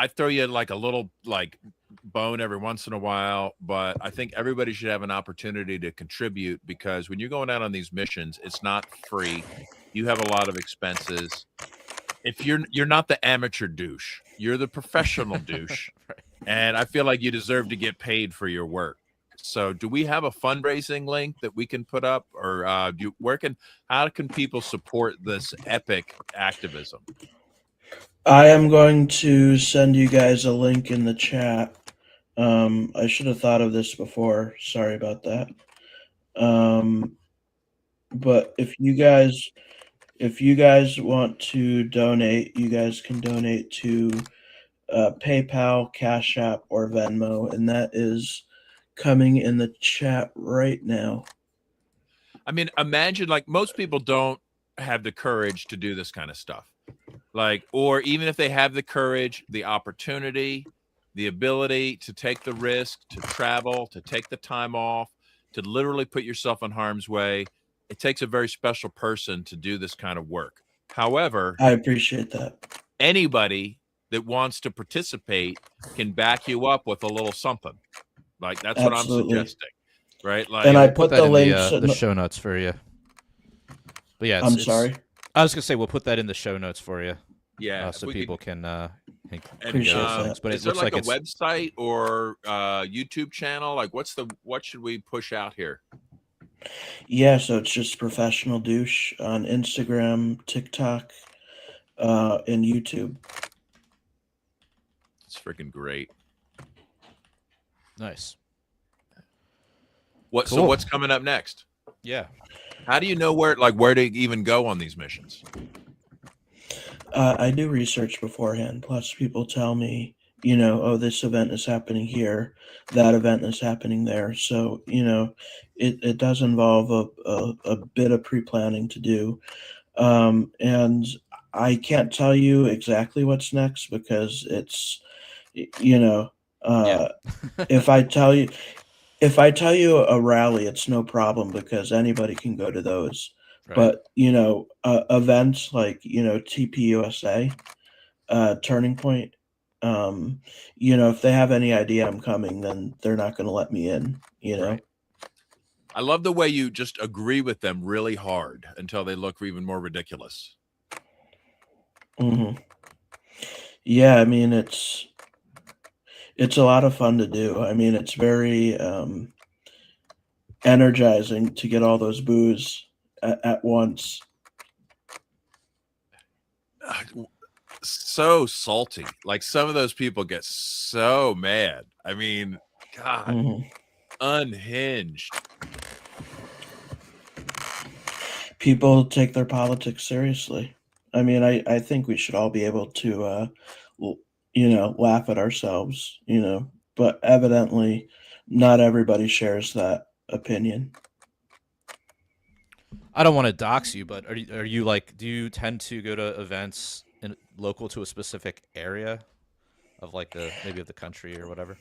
I throw you like a little like bone every once in a while, but I think everybody should have an opportunity to contribute, because when you're going out on these missions, it's not free. You have a lot of expenses. If you're not the amateur douche, you're the professional douche. Right. And I feel like you deserve to get paid for your work. So do we have a fundraising link that we can put up, or how can people support this epic activism? I am going to send you guys a link in the chat. I should have thought of this before. Sorry about that. But if you guys want to donate, you guys can donate to PayPal, Cash App, or Venmo, and that is coming in the chat right now. I mean, imagine, like, most people don't have the courage to do this kind of stuff. Like, or even if they have the courage, the opportunity, the ability to take the risk, to travel, to take the time off, to literally put yourself in harm's way, it takes a very special person to do this kind of work. However, I appreciate that. Anybody that wants to participate can back you up with a little something. Like, that's Absolutely. what I'm suggesting, right? Like, And I We'll put that the in links the show notes for you. But yeah, I'm sorry. I was gonna say we'll put that in the show notes for you. Yeah, so people can Appreciate that. But is it there looks like like a website or YouTube channel? Like, what should we push out here? Yeah, so it's just Professional Douche on Instagram, TikTok, and YouTube. It's freaking great. Nice. So Cool. what's coming up next? Yeah. How do you know where to even go on these missions? I do research beforehand. Plus, people tell me, oh, this event is happening here, that event is happening there. So, it does involve a bit of pre-planning to do. And I can't tell you exactly what's next, because it's, if I tell you a rally, it's no problem, because anybody can go to those. Right. But events like TPUSA, Turning Point, if they have any idea I'm coming, then they're not going to let me in. Right. I love the way you just agree with them really hard until they look even more ridiculous. Mm-hmm. Yeah, I mean, it's a lot of fun to do. I mean, it's very energizing to get all those boos at once. So salty. Like, some of those people get so mad. I mean, God, unhinged. People take their politics seriously. I mean, I think we should all be able to, laugh at ourselves, but evidently not everybody shares that opinion. I don't want to dox you, but are you like, do you tend to go to events local to a specific area of like maybe of the country or whatever?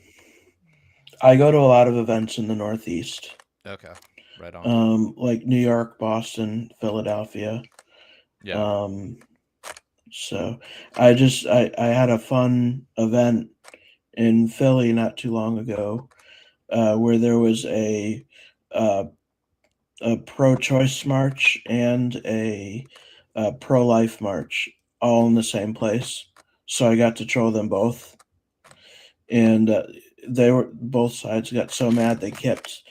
I go to a lot of events in the Northeast. Okay, right on. Like New York, Boston, Philadelphia. Yeah. So I had a fun event in Philly not too long ago, where there was a pro-choice march and a pro-life march all in the same place. So I got to troll them both, and both sides got so mad they kept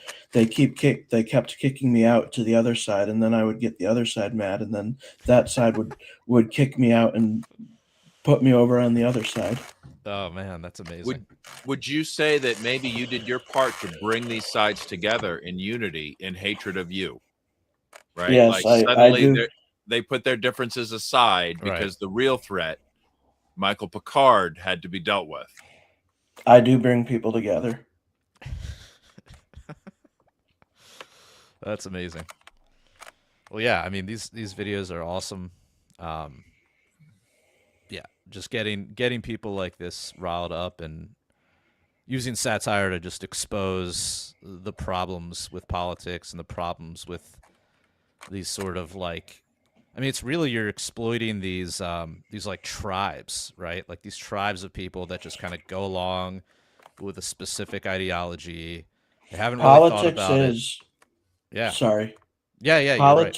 kicking me out to the other side, and then I would get the other side mad, and then that side would kick me out and put me over on the other side. Oh man, that's amazing. Would you say that maybe you did your part to bring these sides together in unity, in hatred of you? Right? Yes, like, I suddenly do. They put their differences aside because the real threat, Michael Picard, had to be dealt with. I do bring people together. That's amazing. Well, yeah, I mean, these videos are awesome. Yeah, just getting people like this riled up and using satire to just expose the problems with politics and the problems with these sort of like I mean, it's really you're exploiting these like tribes, right? Like these tribes of people that just kind of go along with a specific ideology. They haven't really thought about it. Yeah. Sorry. Yeah, you're right.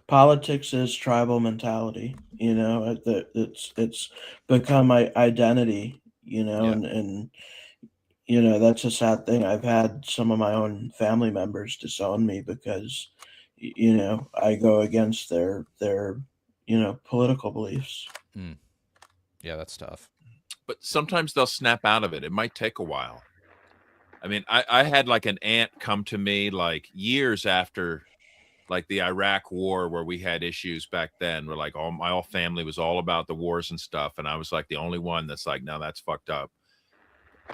Politics is tribal mentality. You know, it's become my identity. You know, and you know that's a sad thing. I've had some of my own family members disown me because you know I go against their you know political beliefs. Yeah, that's tough. But sometimes they'll snap out of it. It might take a while. I mean, I had like an aunt come to me like years after like the Iraq war where we had issues back then where like my whole family was all about the wars and stuff. And I was like the only one that's like, no, that's fucked up.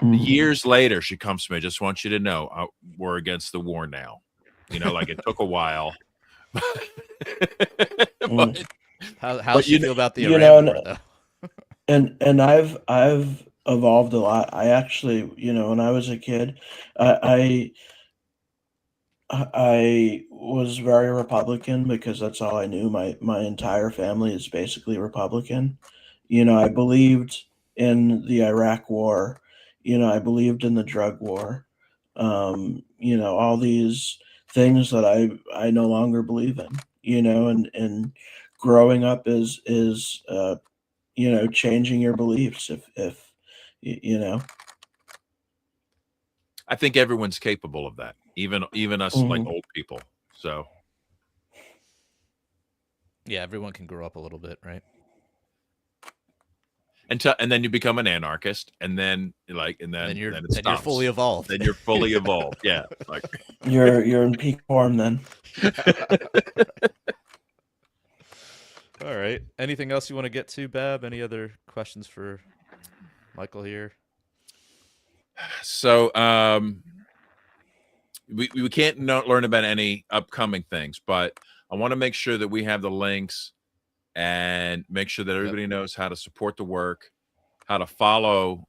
Years later, she comes to me, I just want you to know we're against the war now. You know, like it took a while. But, how do you feel about the Iran war, though? and I've evolved a lot. I actually, you know, when I was a kid, I was very Republican because that's all I knew. My entire family is basically Republican. You know, I believed in the Iraq war. You know, I believed in the drug war. You know, all these things that I no longer believe in. You know, and growing up is you know, changing your beliefs if you know. I think everyone's capable of that, even us like old people. So yeah, everyone can grow up a little bit, right? And then you become an anarchist, and then you're fully evolved. Then you're fully evolved. Yeah, like you're in peak form then. All right. Anything else you want to get to, Bab? Any other questions for Michael here? So we can't learn about any upcoming things, but I want to make sure that we have the links and make sure that everybody knows how to support the work, how to follow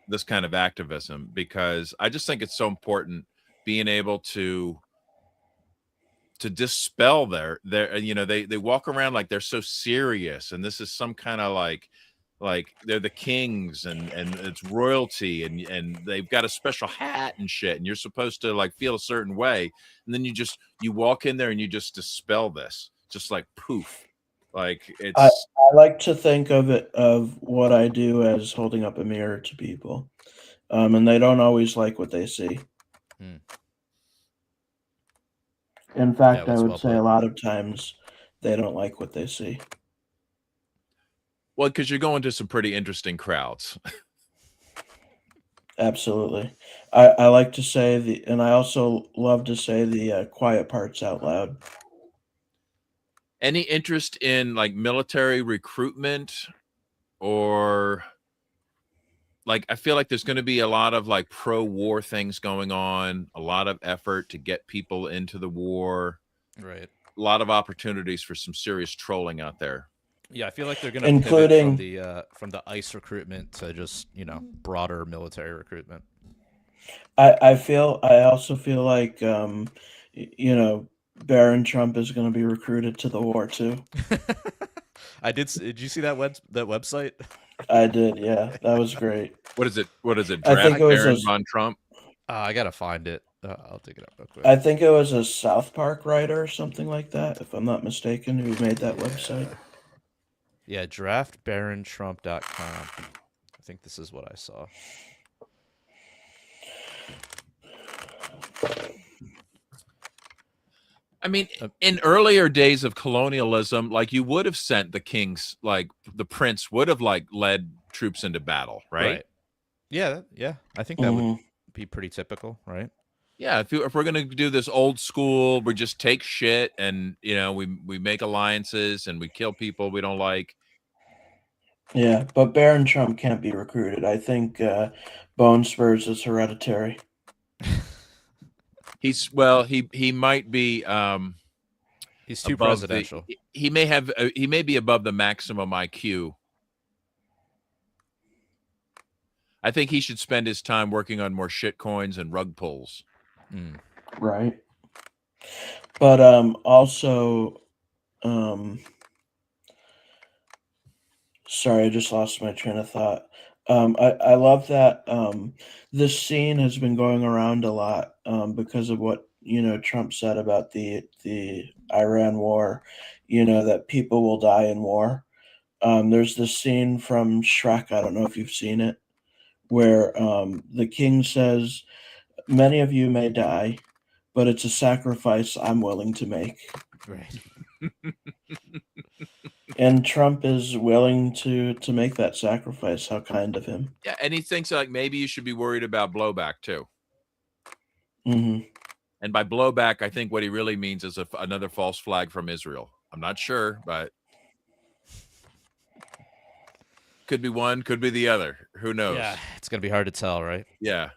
this kind of activism, because I just think it's so important being able to dispel their you know, they walk around like they're so serious and this is some kind of like they're the kings and it's royalty and they've got a special hat and shit and you're supposed to like feel a certain way, and then you walk in there and you just dispel this, just like poof. Like it's I like to think of what I do as holding up a mirror to people, and they don't always like what they see. In fact, I would say a lot of times they don't like what they see. Well, because you're going to some pretty interesting crowds. Absolutely. I like to say and I also love to say the quiet parts out loud. Any interest in like military recruitment, or like I feel like there's going to be a lot of like pro-war things going on, a lot of effort to get people into the war, right? A lot of opportunities for some serious trolling out there. Yeah, I feel like they're going to including from the ICE recruitment to just, you know, broader military recruitment. I also feel like you know, Barron Trump is going to be recruited to the war too. Did you see that website? I did, yeah. That was great. What is it? I think it was Barron von Trump. I gotta find it. I'll dig it up real quick. I think it was a South Park writer or something like that, if I'm not mistaken, who made that website. Yeah, draftbarontrump.com. I think this is what I saw. I mean, in earlier days of colonialism, like you would have sent the kings, like the prince would have like led troops into battle, right? Yeah. I think that would be pretty typical, right? Yeah, if we're gonna do this old school, we just take shit and you know we make alliances and we kill people we don't like. Yeah, but Barron Trump can't be recruited. I think Bone Spurs is hereditary. He might be. He's too presidential. He may be above the maximum IQ. I think he should spend his time working on more shit coins and rug pulls. Right. But also, Sorry, I just lost my train of thought. I love that this scene has been going around a lot because of what Trump said about the Iran war. That people will die in war. There's this scene from Shrek. I don't know if you've seen it, where the king says, "Many of you may die, but it's a sacrifice I'm willing to make." Right. And Trump is willing to make that sacrifice. How kind of him. Yeah, and he thinks like maybe you should be worried about blowback too. Mm-hmm. And by blowback, I think what he really means is another false flag from Israel. I'm not sure, but could be one, could be the other. Who knows? Yeah, it's gonna be hard to tell, right? Yeah.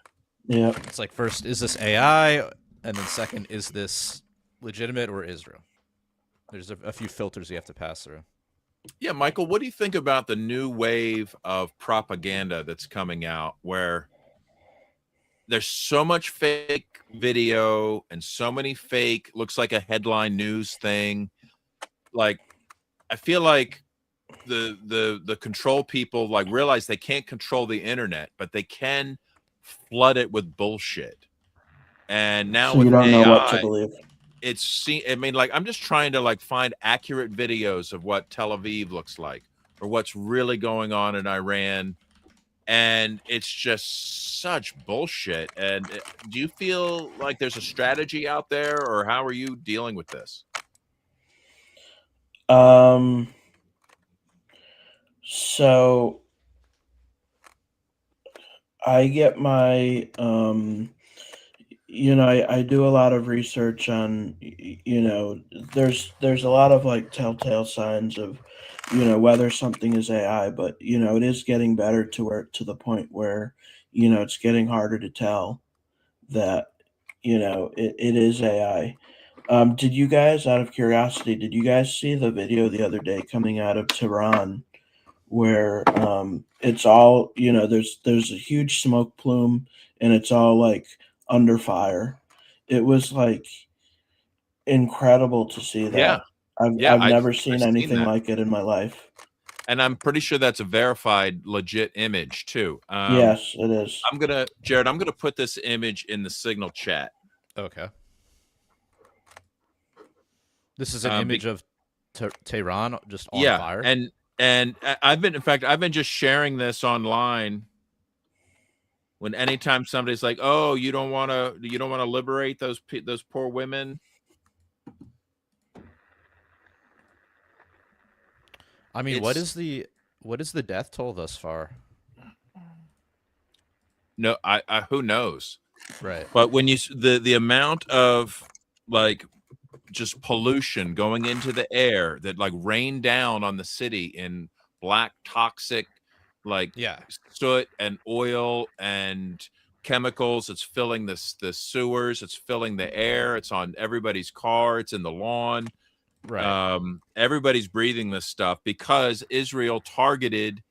Yeah. It's like, first, is this AI? And then second, is this legitimate or Israel? There's a few filters you have to pass through. Yeah, Michael, what do you think about the new wave of propaganda that's coming out where there's so much fake video and so many fake, looks like a headline news thing? Like, I feel like the control people like realize they can't control the internet, but they can flood it with bullshit. And now So with you don't AI, know what to believe. I'm just trying to like find accurate videos of what Tel Aviv looks like or what's really going on in Iran. And it's just such bullshit. And do you feel like there's a strategy out there, or how are you dealing with this? So I get my I do a lot of research on there's a lot of like telltale signs of whether something is AI, but it is getting better to the point where it's getting harder to tell that it is AI. Did you guys, out of curiosity, did you guys see the video the other day coming out of Tehran where it's all there's a huge smoke plume and it's all like under fire? It was like incredible to see that. Yeah. I've never seen anything like it in my life. And I'm pretty sure that's a verified, legit image too. Yes, it is. Jared, I'm gonna put this image in the Signal chat. Okay. This is an image of Tehran just on fire. And I've been just sharing this online. When anytime somebody's like, "Oh, you don't want to liberate those poor women." I mean, what is the death toll thus far? No, I who knows, right? But when you the amount of like just pollution going into the air that like rained down on the city in black toxic soot and oil and chemicals, it's filling the sewers, it's filling the air, it's on everybody's car, it's in the lawn. Right. Everybody's breathing this stuff because Israel targeted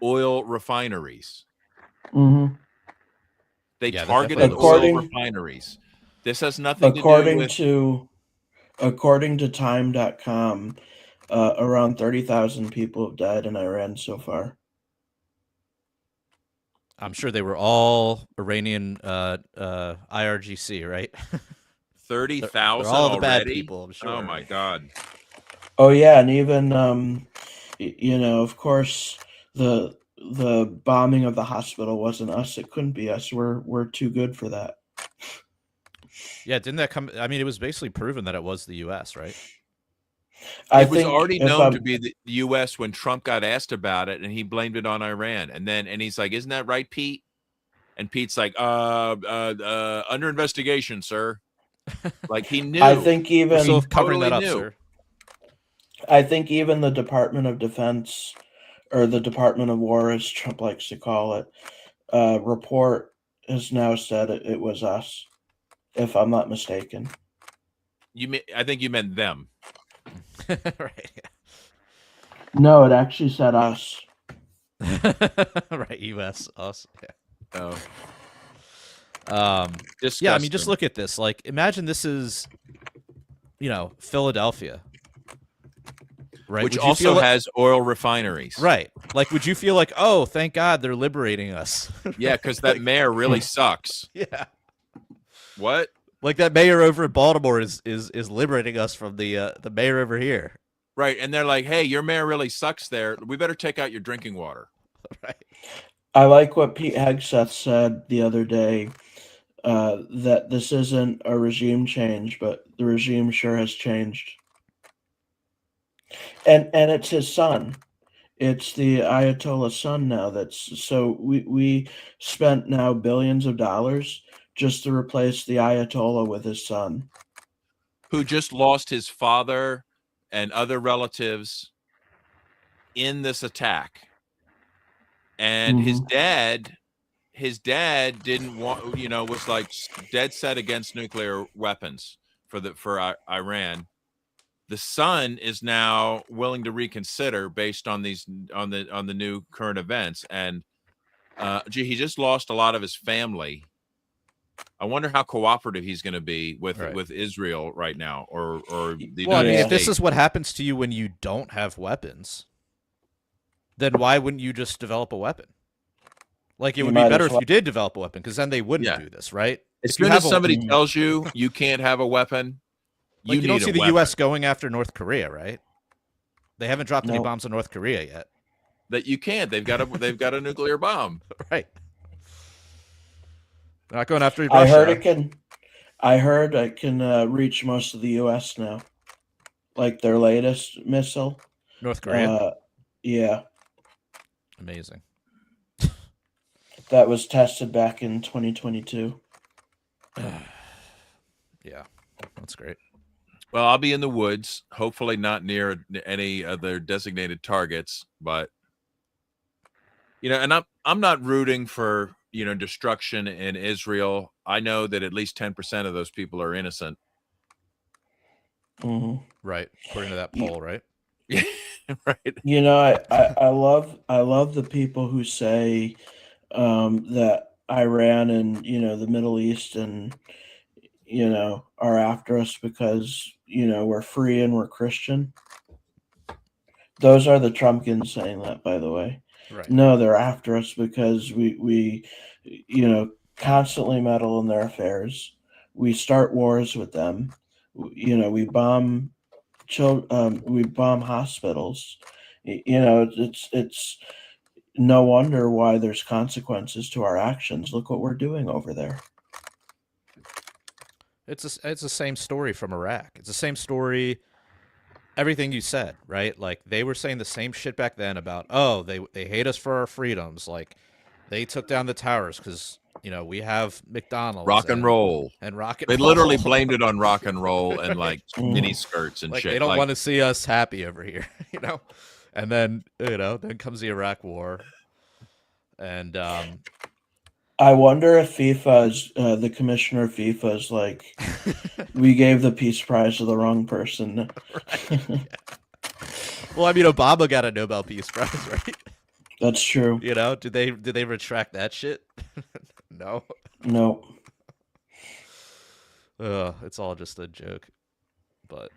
oil refineries. Mm-hmm. They targeted oil refineries. This has nothing to do with... According to time.com, around 30,000 people have died in Iran so far. I'm sure they were all Iranian IRGC, right? 30,000 all already? the bad people, I'm sure. Oh my God. Oh yeah, and even of course the bombing of the hospital wasn't us. It couldn't be us. We're too good for that. Yeah, didn't that come? I mean, it was basically proven that it was the U.S., right? It was already known to be the U.S. when Trump got asked about it, and he blamed it on Iran. And he's like, "Isn't that right, Pete?" And Pete's like, under investigation, sir." Like he knew. I think even We're still covering that up, sir. I think even the Department of Defense, or the Department of War, as Trump likes to call it, report has now said it was us, if I'm not mistaken. I think you meant them. Right. No, it actually said us. Right, U.S. us. Yeah. Oh. Yeah, I mean, just look at this. Like, imagine this is, Philadelphia. right? Which Would you also feel has oil refineries. right. Like, would you feel like, oh, thank God they're liberating us? Yeah, because that mayor really sucks. Yeah. What? Like that mayor over in Baltimore is liberating us from the mayor over here. Right, and they're like, hey, your mayor really sucks there. We better take out your drinking water. Right. I like what Pete Hegseth said the other day, that this isn't a regime change, but the regime sure has changed. And it's his son. It's the Ayatollah's son now. So we spent now billions of dollars just to replace the Ayatollah with his son, Who just lost his father and other relatives in this attack. And his dad didn't want, was like dead set against nuclear weapons for Iran. The son is now willing to reconsider based on the new current events. And he just lost a lot of his family. I wonder how cooperative he's going to be with Israel right now, or the well, I mean, United if this States. is what happens to you when you don't have weapons, then why wouldn't you just develop a weapon? Like, it would be better if you did develop a weapon, because then they wouldn't do this, right? As soon as somebody tells you can't have a weapon, you don't see the U.S. going after North Korea, right? They haven't dropped any bombs on North Korea yet. That you can't. They've got a nuclear bomb. Right. They're not going after Russia. I heard it can reach most of the U.S. now, like their latest missile. North Korea. Yeah. Amazing. That was tested back in 2022. Yeah, that's great. Well, I'll be in the woods, hopefully not near any other designated targets, but and I'm not rooting for destruction in Israel. I know that at least 10% of those people are innocent. Right, according to that poll, right? Yeah, right. I love the people who say that Iran and the Middle East and are after us because we're free and we're Christian. Those are the Trumpkins saying that, by the way. Right. No, they're after us because we constantly meddle in their affairs. We start wars with them. We bomb we bomb hospitals. It's no wonder why there's consequences to our actions. Look what we're doing over there. It's the same story from Iraq. It's the same story. Everything you said, right? Like, they were saying the same shit back then about, oh, they hate us for our freedoms. Like, they took down the towers because we have McDonald's, rock and roll. They literally blamed it on rock and roll and like mini skirts and like, shit. They don't want to see us happy over here, And then then comes the Iraq War, and I wonder if FIFA's the commissioner of FIFA is like, we gave the peace prize to the wrong person. Right. Well, I mean, Obama got a Nobel Peace Prize, right? That's true. Did they retract that shit? No. No. It's all just a joke. But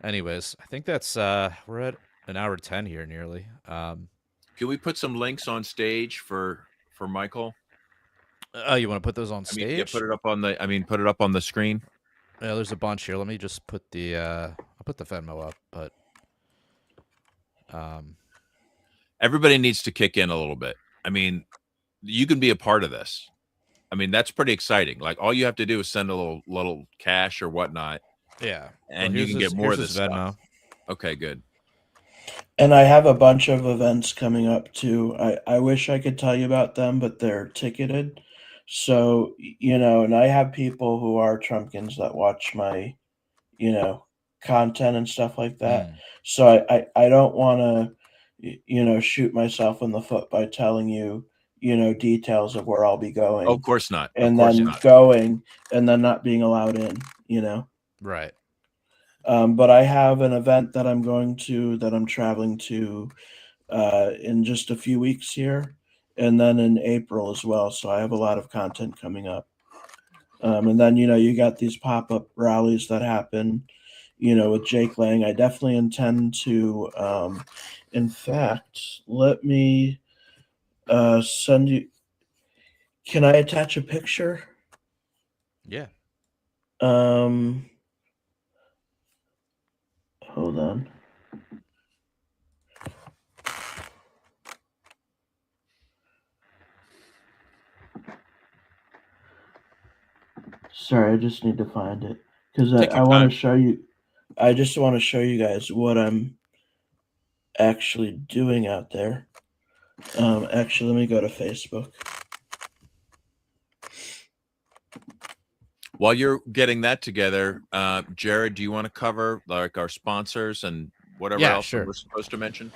anyways, I think that's we're at an hour 10 here nearly. Can we put some links on stage for Michael? Oh, you want to put those on stage? Yeah, put it up on the screen. Yeah, there's a bunch here. Let me just put the I'll put the Venmo up, but everybody needs to kick in a little bit. I mean, you can be a part of this. I mean, that's pretty exciting. Like, all you have to do is send a little cash or whatnot. Yeah. And you can get more of this Venmo. Okay, good. And I have a bunch of events coming up too. I wish I could tell you about them, but they're ticketed. So, and I have people who are Trumpkins that watch my, content and stuff like that. So I don't want to, shoot myself in the foot by telling you, details of where I'll be going. Oh, of course not. And then going and then not being allowed in, Right. But I have an event that I'm traveling to in just a few weeks here, and then in April as well. So I have a lot of content coming up. And then, you got these pop-up rallies that happen, with Jake Lang. I definitely intend to. In fact, let me send you. Can I attach a picture? Yeah. Hold on. Sorry, I just need to find it because I want to show you. I just want to show you guys what I'm actually doing out there. Actually, let me go to Facebook. While you're getting that together, Jared, do you want to cover like our sponsors and whatever else we're supposed to mention?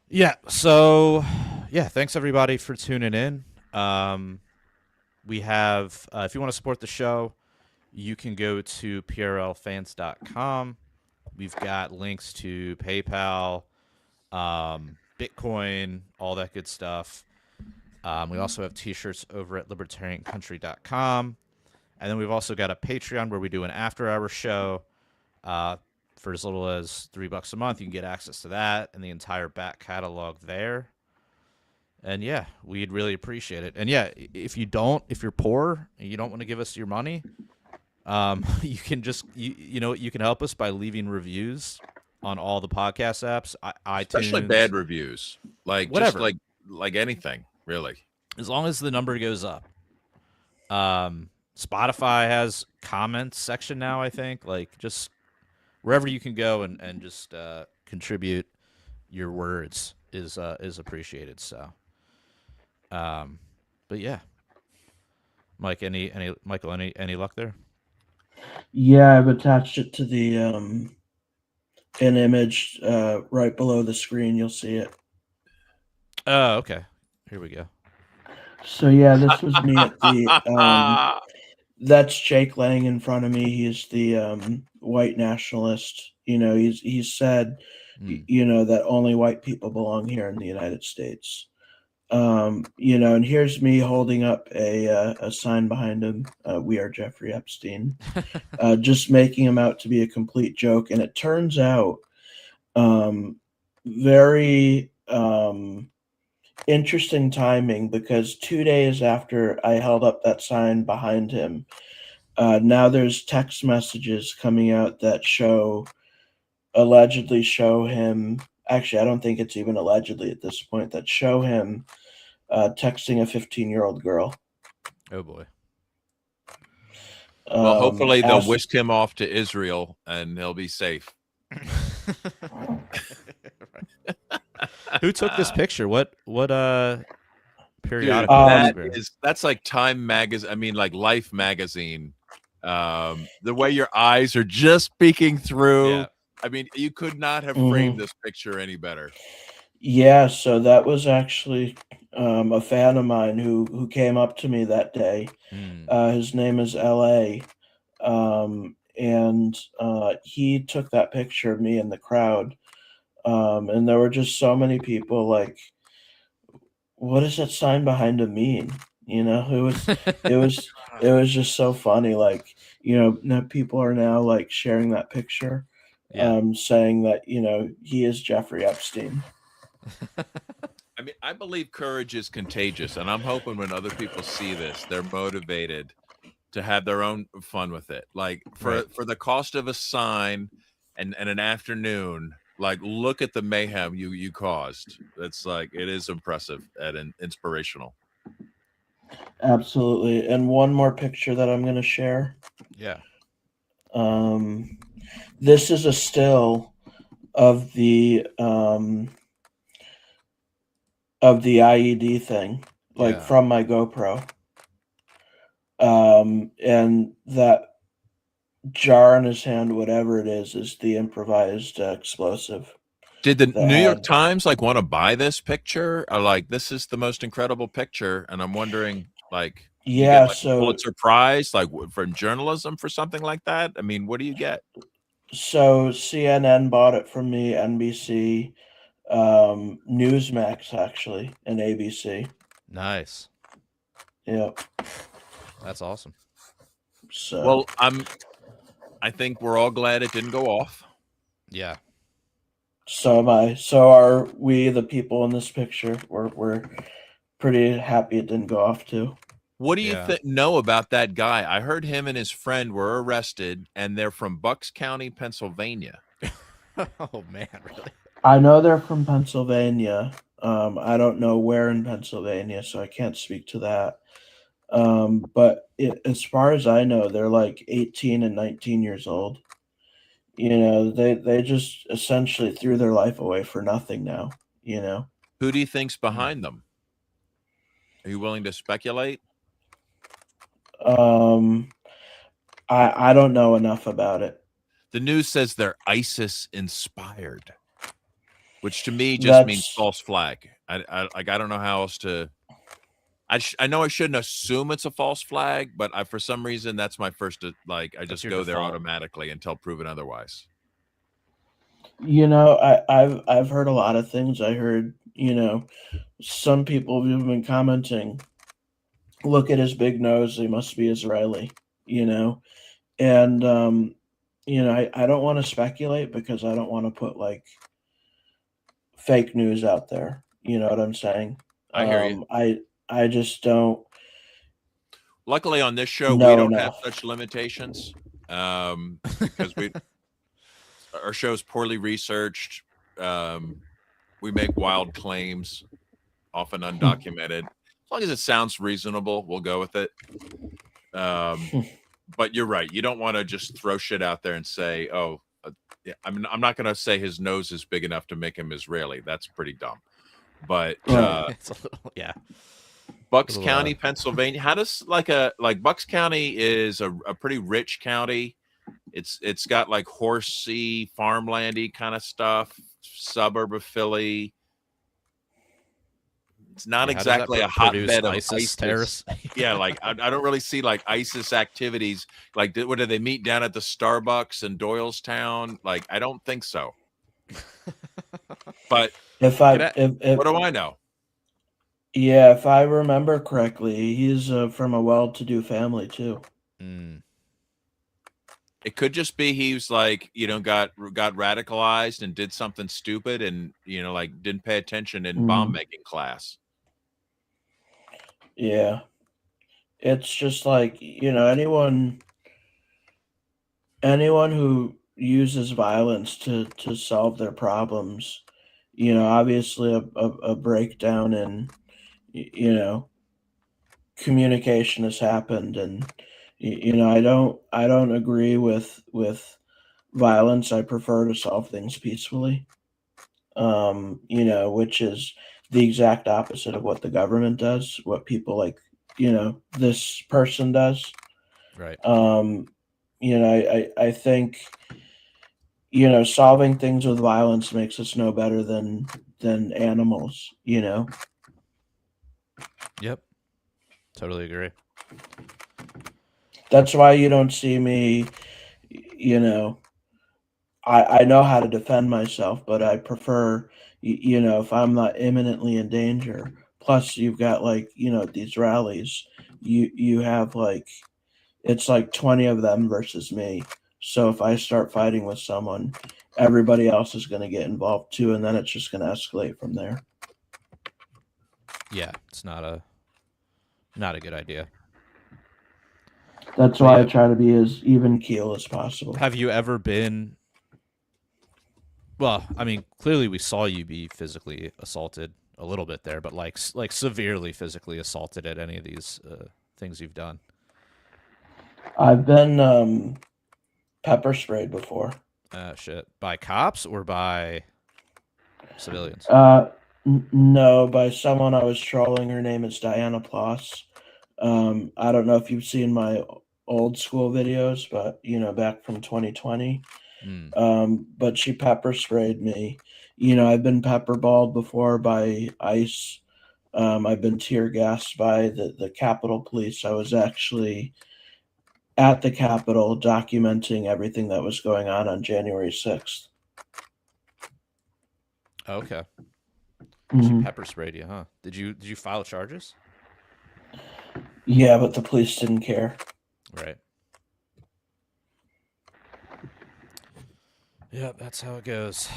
Yeah. So, yeah, thanks everybody for tuning in. We have, if you want to support the show, you can go to prlfans.com. We've got links to PayPal, Bitcoin, all that good stuff. We also have t-shirts over at libertariancountry.com. And then we've also got a Patreon where we do an after-hour show. For as little as $3 a month, you can get access to that and the entire back catalog there. And yeah, we'd really appreciate it. And yeah, if you're poor and you don't want to give us your money, you can just you can help us by leaving reviews on all the podcast apps, iTunes, especially bad reviews, like whatever, just like anything really. As long as the number goes up. Spotify has comments section now, I think. Like, just wherever you can go and just contribute your words is appreciated. So, but yeah, Mike, Michael, any luck there? Yeah, I've attached it to the an image right below the screen. You'll see it. Oh, okay. Here we go. So yeah, this was me at the. That's Jake Lang in front of me. He's the white nationalist. He said, that only white people belong here in the United States. And here's me holding up a sign behind him. We are Jeffrey Epstein, just making him out to be a complete joke. And it turns out very interesting timing, because 2 days after I held up that sign behind him, now there's text messages coming out that allegedly show him. Actually, I don't think it's even allegedly at this point, that show him texting a 15-year-old girl. Oh boy. Well, hopefully they'll whisk him off to Israel and he'll be safe. Who took this picture? What periodical? That's like Time magazine. I mean, like Life magazine. The way your eyes are just peeking through. Yeah. I mean, you could not have framed this picture any better. Yeah, so that was actually a fan of mine who came up to me that day. His name is L.A. And he took that picture of me in the crowd. And there were just so many people like, what does that sign behind him mean? It was just so funny. Like, now people are now like sharing that picture, saying that, he is Jeffrey Epstein. I mean, I believe courage is contagious, and I'm hoping when other people see this, they're motivated to have their own fun with it. Like for the cost of a sign and an afternoon, like look at the mayhem you caused. It's like, it is impressive and inspirational. Absolutely. And one more picture that I'm going to share. Yeah. This is a still of the IED thing, like from my GoPro. And that jar in his hand, whatever it is the improvised explosive. Did the New York Times want to buy this picture? Or like, this is the most incredible picture, and I'm wondering, like, yeah, so Pulitzer Prize, like from journalism for something like that. I mean, what do you get? So CNN bought it from me, NBC, Newsmax actually, and ABC. Nice. Yep. That's awesome. So well, I think we're all glad it didn't go off. Yeah. So am I. So are we, the people in this picture. We're pretty happy it didn't go off too. What do you know about that guy? I heard him and his friend were arrested, and they're from Bucks County, Pennsylvania. Oh man, really? I know they're from Pennsylvania. I don't know where in Pennsylvania, so I can't speak to that. But as far as I know, they're like 18 and 19 years old. You know, they just essentially threw their life away for nothing now, you know. Who do you think's behind them? Are you willing to speculate? I don't know enough about it. The news says they're ISIS inspired, which to me just means false flag. I don't know how else to. I know I shouldn't assume it's a false flag, but for some reason that's my first I just go there automatically until proven otherwise. You know, I've heard a lot of things. I heard, you know, some people have been commenting, look at his big nose, he must be Israeli, you know. And you know, I don't want to speculate because I don't want to put like fake news out there. You know what I'm saying? I hear you. I just don't. Luckily on this show, we don't have such limitations because our show's poorly researched. We make wild claims, often undocumented. As long as it sounds reasonable, we'll go with it. But you're right. You don't want to just throw shit out there and say, "Oh, I'm not going to say his nose is big enough to make him Israeli." That's pretty dumb. But it's a little, yeah. Bucks County, Pennsylvania. How does Bucks County is a pretty rich county. It's got like horsey, farmlandy kind of stuff. Suburb of Philly. It's not exactly a hotbed of ISIS terrorists. Yeah, like I don't really see like ISIS activities. Like, what do they meet down at the Starbucks in Doylestown? Like, I don't think so. But if what do I know? Yeah, if I remember correctly, he's from a well-to-do family too. It could just be he was like, you know, got radicalized and did something stupid, and you know, like didn't pay attention in bomb making class. Yeah, it's just like, you know, anyone who uses violence to solve their problems, you know, obviously a breakdown in, you know, communication has happened, and you know, I don't agree with violence. I prefer to solve things peacefully. You know, which is the exact opposite of what the government does, what people like, you know, this person does. Right. You know, I think, you know, solving things with violence makes us no better than animals, you know. Yep. Totally agree. That's why you don't see me, you know, I know how to defend myself, but I prefer, you know, if I'm not imminently in danger. Plus, you've got like, you know, these rallies, you have like, it's like 20 of them versus me. So if I start fighting with someone, everybody else is going to get involved too, and then it's just going to escalate from there. Yeah, it's not a good idea. That's why I try to be as even keel as possible. Have you ever been? Well, I mean, clearly we saw you be physically assaulted a little bit there, but like severely physically assaulted at any of these things you've done. I've been pepper sprayed before. Shit. By cops or by civilians? No, by someone I was trolling. Her name is Diana Ploss. I don't know if you've seen my old school videos, but you know, back from 2020. But she pepper sprayed me. You know, I've been pepper balled before by ICE. I've been tear gassed by the Capitol Police. I was actually at the Capitol documenting everything that was going on January 6th. Okay. She pepper sprayed you, huh? Did you file charges? Yeah, but the police didn't care. Right. Yeah, that's how it goes.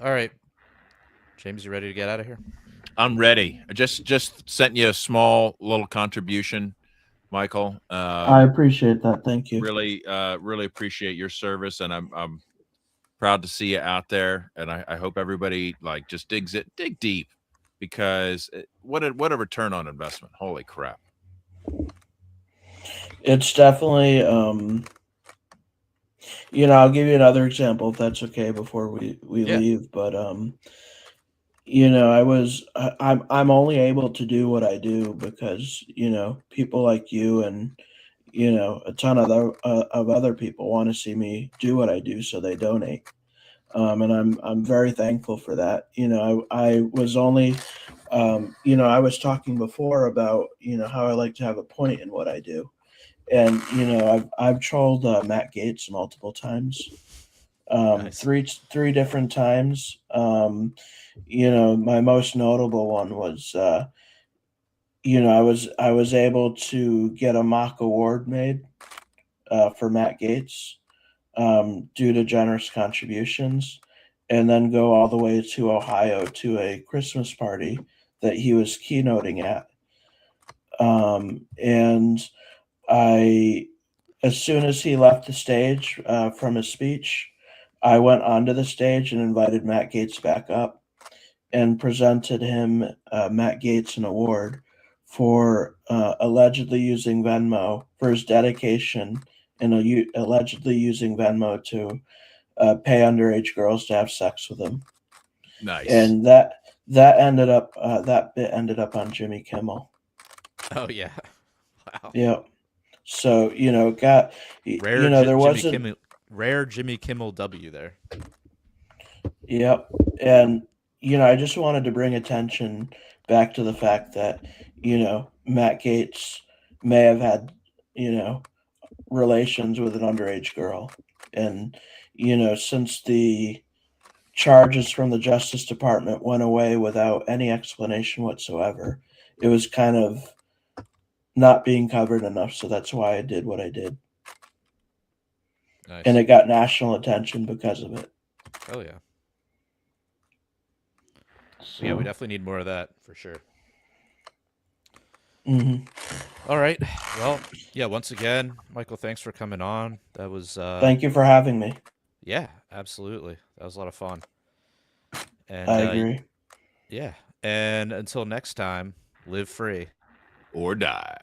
All right, James, you ready to get out of here? I'm ready. I just sent you a small little contribution, Michael. I appreciate that. Thank you. Really appreciate your service, and I'm proud to see you out there. And I hope everybody like just dig deep, because what a return on investment. Holy crap! It's definitely, I'll give you another example if that's okay before we leave. But I'm only able to do what I do because people like you and a ton of other people want to see me do what I do, so they donate. And I'm very thankful for that. I was only, I was talking before about how I like to have a point in what I do. And I've trolled Matt Gaetz multiple times, Nice. three different times. My most notable one was, I was able to get a mock award made for Matt Gaetz due to generous contributions, and then go all the way to Ohio to a Christmas party that he was keynoting at. And as soon as he left the stage from his speech, I went onto the stage and invited Matt Gaetz back up and presented him, Matt Gaetz, an award for allegedly using Venmo for his dedication and allegedly using Venmo to pay underage girls to have sex with him. Nice. And that ended up that bit ended up on Jimmy Kimmel. Oh yeah. Wow. Yeah. So there wasn't rare Jimmy Kimmel W there. Yep. And I just wanted to bring attention back to the fact that Matt Gaetz may have had relations with an underage girl, and since the charges from the Justice Department went away without any explanation whatsoever, it was kind of not being covered enough, so that's why I did what I did. Nice. And it got national attention because of it. Oh yeah. So, yeah, we definitely need more of that for sure. Mm-hmm. All right. Well, yeah, once again, Michael, thanks for coming on. That was thank you for having me. Yeah, absolutely. That was a lot of fun. And I agree. Yeah. And until next time, live free or die.